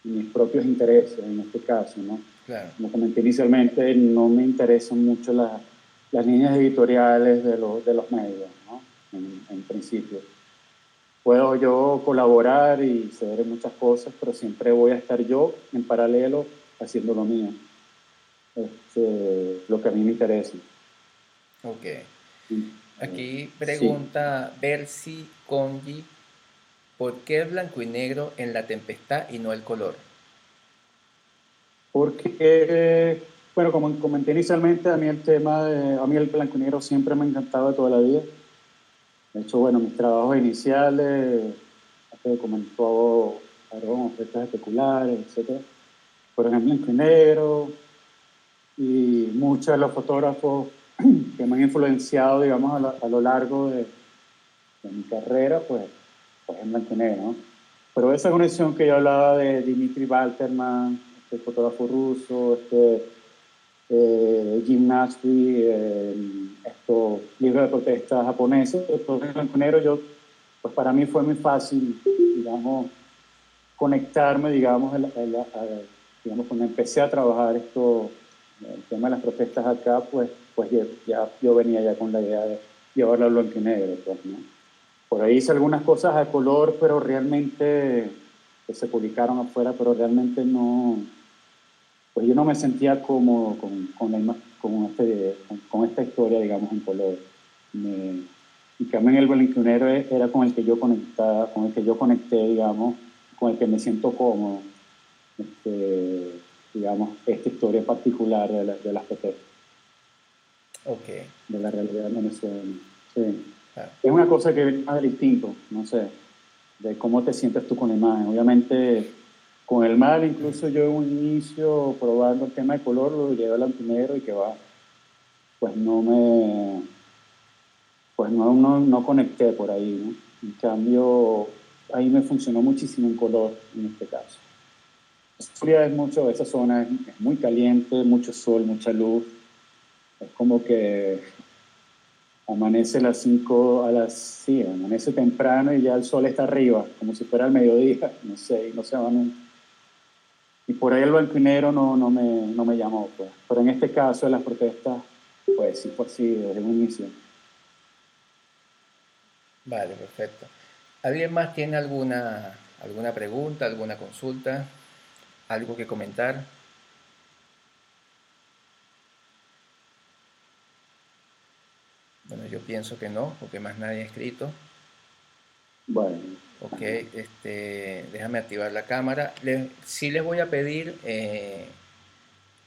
mis propios intereses en este caso, ¿no? Claro. Como comenté inicialmente, no me interesan mucho las líneas editoriales de los medios, ¿no? En principio. Puedo yo colaborar y ceder en muchas cosas, pero siempre voy a estar yo en paralelo haciendo lo que a mí me interesa. Ok. Aquí Sí, pregunta Bercy Congi, ¿por qué el blanco y negro en La Tempestad y no el color? porque, bueno, como comenté inicialmente, a mí el blanco y negro siempre me ha encantado de toda la vida. De hecho, bueno, mis trabajos iniciales, que documentó Aarón, efectos especulares, etcétera, fueron en blanco y negro, y muchos de los fotógrafos que me han influenciado, digamos, a lo largo de mi carrera, pues en blanco y negro, ¿no? Pero esa conexión que yo hablaba de Dimitri Walterman, este fotógrafo ruso, Jim Nashby, estos libros de protesta japoneses, todo en blanco y negro, pues para mí fue muy fácil, digamos, conectarme, digamos, digamos, cuando empecé a trabajar el tema de las protestas acá, pues ya yo venía ya con la idea de llevarlo a blanco y negro, pues, ¿no? Por ahí hice algunas cosas a color, pero realmente, que se publicaron afuera, pero realmente no, pues yo no me sentía cómodo con esta historia, digamos, en color. Y también el blanqueonero era con el que yo conectaba, con el que yo conecté, digamos, con el que me siento cómodo, este, digamos, esta historia particular de las protestas, Ok. de la realidad venezolana. Sí. Ah, Es una cosa que es más distinto, no sé, de cómo te sientes tú con la imagen. Obviamente, con el mal, incluso yo en un inicio, probando el tema de color, lo llevé al blanco y negro y que va, pues no conecté por ahí, ¿no? En cambio, ahí me funcionó muchísimo en color, en este caso. Zulia es mucho, esa zona es muy caliente, mucho sol, mucha luz. Es como que amanece a las 5, sí, amanece temprano y ya el sol está arriba, como si fuera el mediodía, no sé, y no se van. Y por ahí el blanco y negro no me llamó, pues. Pero en este caso de las protestas, pues sí fue así desde un inicio. vale, perfecto. ¿Alguien más tiene alguna pregunta, alguna consulta, algo que comentar? Bueno, yo pienso que no, porque más nadie ha escrito. Bueno, Ok, déjame activar la cámara. Sí les voy a pedir,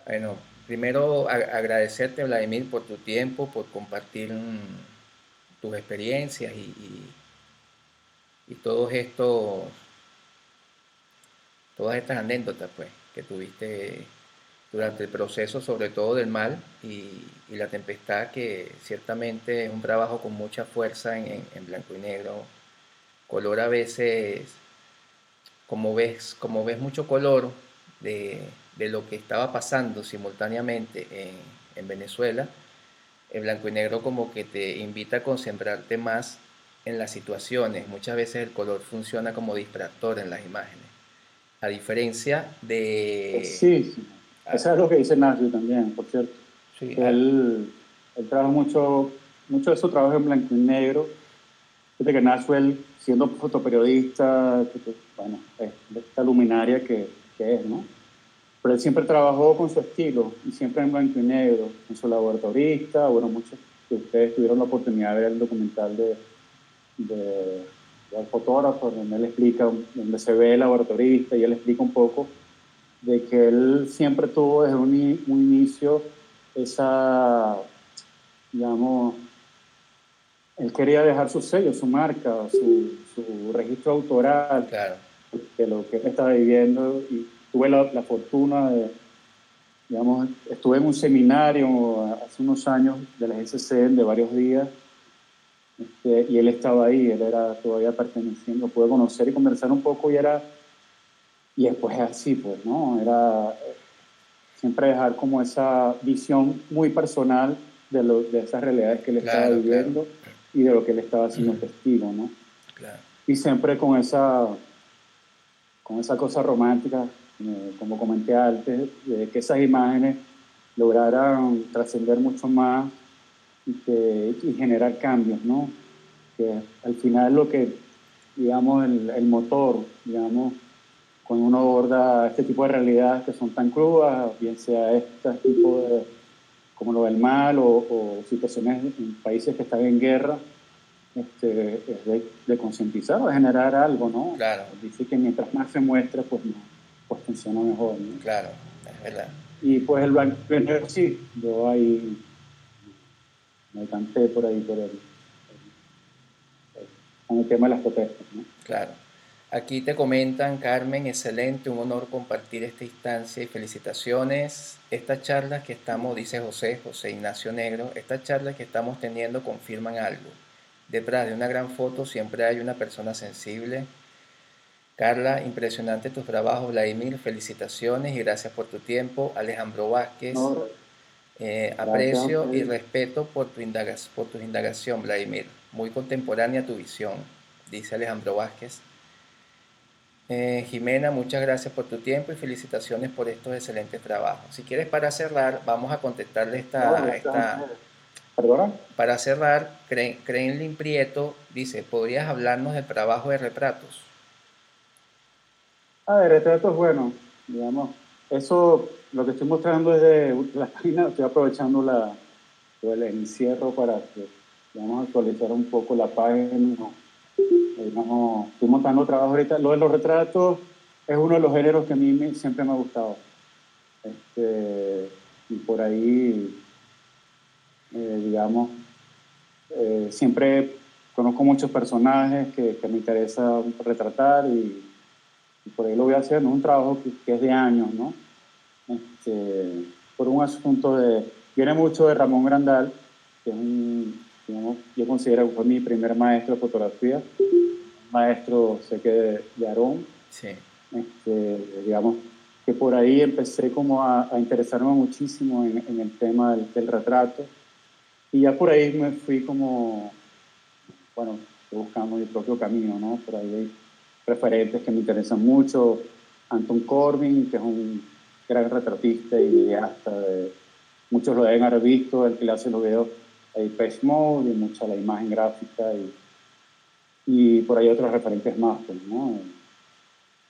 bueno, primero agradecerte, Vladimir, por tu tiempo, por compartir tus experiencias y todas estas anécdotas, pues, que tuviste durante el proceso, sobre todo del mal y la tempestad, que ciertamente es un trabajo con mucha fuerza en blanco y negro, color a veces, como ves mucho color de, de lo que estaba pasando simultáneamente en Venezuela, el blanco y negro como que te invita a concentrarte más en las situaciones. Muchas veces el color funciona como distractor en las imágenes. A diferencia de... sí, sí. Eso es lo que dice Nashville también, por cierto. Sí, Él trabaja mucho de su trabajo en blanco y negro. Fíjate que Nashville, siendo fotoperiodista, bueno, es de esta luminaria que es, ¿no? Pero él siempre trabajó con su estilo y siempre en blanco y negro, con su laboratorista. Bueno, muchos de ustedes tuvieron la oportunidad de ver el documental de, del fotógrafo, donde él explica, donde se ve el laboratorista y él explica un poco de que él siempre tuvo desde un inicio esa, digamos, él quería dejar su sello, su marca, su registro autoral claro, de lo que él estaba viviendo, y tuve la fortuna de, digamos, estuve en un seminario hace unos años de la GCC de varios días, y él estaba ahí, él era todavía perteneciendo, pude conocer y conversar un poco, y después es así, pues, ¿no? Era siempre dejar como esa visión muy personal de esas realidades que él estaba claro, claro, viviendo y de lo que él estaba haciendo testigo, ¿no? claro. Y siempre con esa cosa romántica, como comenté antes, de que esas imágenes lograran trascender mucho más y generar cambios, ¿no? Que al final lo que, digamos, el motor, digamos, cuando uno aborda este tipo de realidades que son tan crudas, bien sea este tipo como lo del mal o situaciones en países que están en guerra, es de concientizar o de generar algo, ¿no? Claro, Dice que mientras más se muestre, pues, no, pues funciona mejor, ¿no? claro, es verdad. Y pues el blanco y negro sí, yo ahí me canté por ahí con el tema de las protestas, ¿no? Claro. Aquí te comentan, Carmen, excelente, un honor compartir esta instancia y felicitaciones. Estas charlas que estamos, dice José Ignacio Negro, estas charlas que estamos teniendo confirman algo. Detrás de una gran foto siempre hay una persona sensible. Carla, impresionante tus trabajos. Vladimir, felicitaciones y gracias por tu tiempo. Alejandro Vázquez, No, gracias a aprecio y ustedes. respeto por tu indagación, Vladimir. Muy contemporánea tu visión, dice Alejandro Vázquez. Jimena, muchas gracias por tu tiempo y felicitaciones por estos excelentes trabajos. Si quieres, para cerrar, vamos a contestarle No, gracias a ustedes. ¿Perdona? para cerrar, Crenlin Prieto dice, ¿podrías hablarnos del trabajo de retratos? A ver, este dato es bueno, digamos. Eso, lo que estoy mostrando es de la página, estoy aprovechando el encierro para que, digamos, actualizar un poco la página. Digamos, estoy montando trabajo ahorita. Lo de los retratos es uno de los géneros que a mí siempre me ha gustado. Y por ahí, digamos, siempre conozco muchos personajes que me interesa retratar y por ahí lo voy a hacer, ¿no? Un trabajo que es de años, ¿no? Por un asunto viene mucho de Ramón Grandal, que es digamos, yo considero que fue mi primer maestro de fotografía, maestro, sé que de Aarón, Sí, digamos, que por ahí empecé como a interesarme muchísimo en el tema del retrato, y ya por ahí me fui como, bueno, buscando mi propio camino, ¿no? Por ahí hay referentes que me interesan mucho, Anton Corbin, que es un gran retratista y videasta, muchos lo deben haber visto, el que le hace los videos a Depeche Mode y mucha la imagen gráfica y por ahí otros referentes más, pues, ¿no?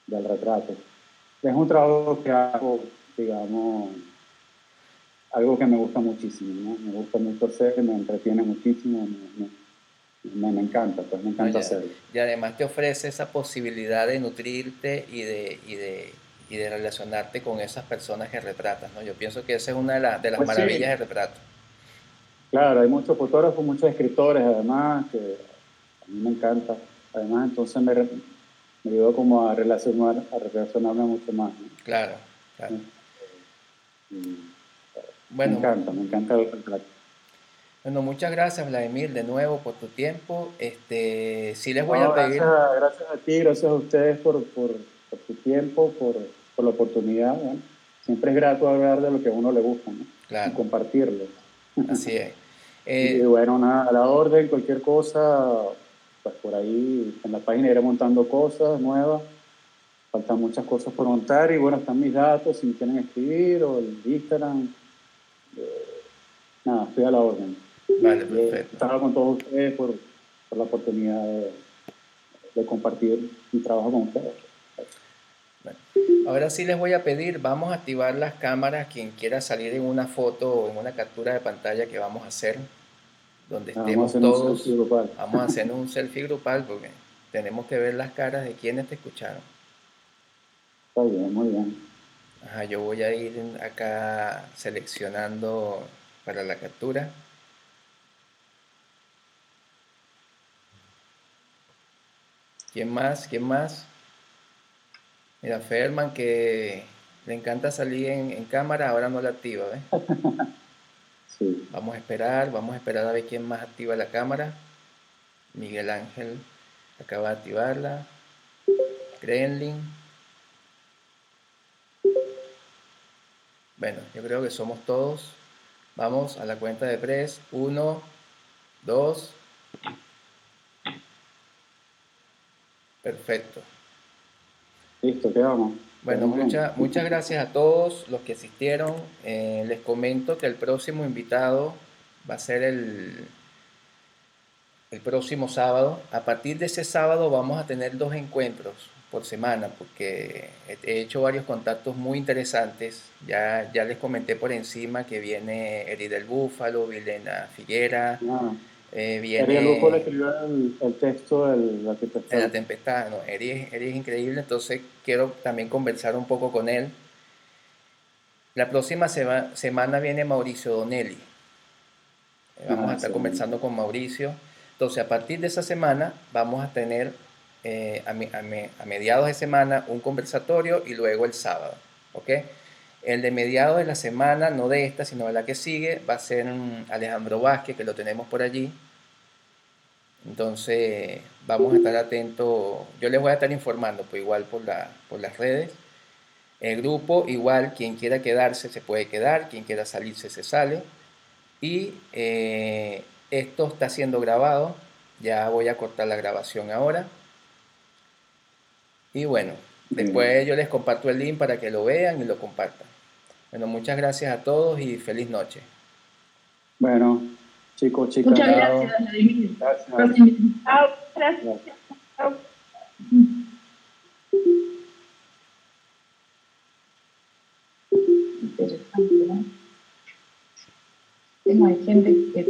Del retrato. Es un trabajo que hago, digamos, algo que me gusta muchísimo, ¿no? Me gusta mucho hacer, me entretiene muchísimo, me encanta, pues me no, encanta hacerlo. y además te ofrece esa posibilidad de nutrirte y de relacionarte con esas personas que retratas, ¿no? Yo pienso que esa es una de las Pues maravillas del sí, retrato. claro, hay muchos fotógrafos, muchos escritores, además, que a mí me encanta. Además, entonces me ayudó como a relacionarme mucho más, Claro, claro. ¿no? Y Bueno, me encanta el retrato. bueno, muchas gracias, Vladimir, de nuevo por tu tiempo. Sí les voy No, a pedir, gracias a ti, gracias a ustedes por tu tiempo, por la oportunidad. Bueno, siempre es grato hablar de lo que a uno le gusta, ¿no? Y claro, compartirlo. así es. Y Eh, bueno, nada, a la orden, cualquier cosa, pues por ahí en la página iré montando cosas nuevas. Faltan muchas cosas por montar y bueno, están mis datos, si me quieren escribir o el Instagram. Nada, estoy a la orden. vale, Y he perfecto. estado con todos ustedes por la oportunidad de compartir mi trabajo con ustedes. Bueno, ahora sí les voy a pedir, vamos a activar las cámaras, quien quiera salir en una foto o en una captura de pantalla que vamos a hacer, donde Vamos a estemos hacer un selfie todos, grupal. vamos a hacer un selfie grupal porque tenemos que ver las caras de quienes te escucharon. Está bien, muy bien. Ajá, yo voy a ir acá seleccionando para la captura. ¿Quién más? ¿Quién más? Mira, Ferman, que le encanta salir en cámara, ahora no la activa, ¿ves? Sí, Vamos a esperar a ver quién más activa la cámara. Miguel Ángel acaba de activarla. Grenlin. Bueno, yo creo que somos todos. Vamos a la cuenta de 3. 1, 2. Perfecto. listo, quedamos. Bueno, Quedamos bien. muchas gracias a todos los que asistieron. Les comento que el próximo invitado va a ser el próximo sábado. A partir de ese sábado vamos a tener dos encuentros, por semana, porque he hecho varios contactos muy interesantes. Ya les comenté por encima que viene Eri del Búfalo, Vilena Figuera, Ah, Ariel Lujo le viene escribió el texto de la en La tempestad. Tempestad. No, Eri es increíble, entonces quiero también conversar un poco con él. La próxima semana viene Mauricio Donelli. Vamos a Ah, estar excelente. conversando con Mauricio. Entonces, a partir de esa semana vamos a tener a mediados de semana un conversatorio y luego el sábado. ¿Ok? El de mediados de la semana, no de esta, sino de la que sigue, va a ser Alejandro Vázquez, que lo tenemos por allí. Entonces, vamos a estar atentos. Yo les voy a estar informando, pues igual por las redes. El grupo, igual, quien quiera quedarse se puede quedar, quien quiera salirse se sale. Y esto está siendo grabado, ya voy a cortar la grabación ahora. Y bueno, Bien. después yo les comparto el link para que lo vean y lo compartan. Bueno, muchas gracias a todos y feliz noche. Bueno, chicos, chicas, Muchas Chao. gracias, Vladimir. gracias. Chao, gracias. Gracias. Chao. Interesante, ¿no? Hay gente que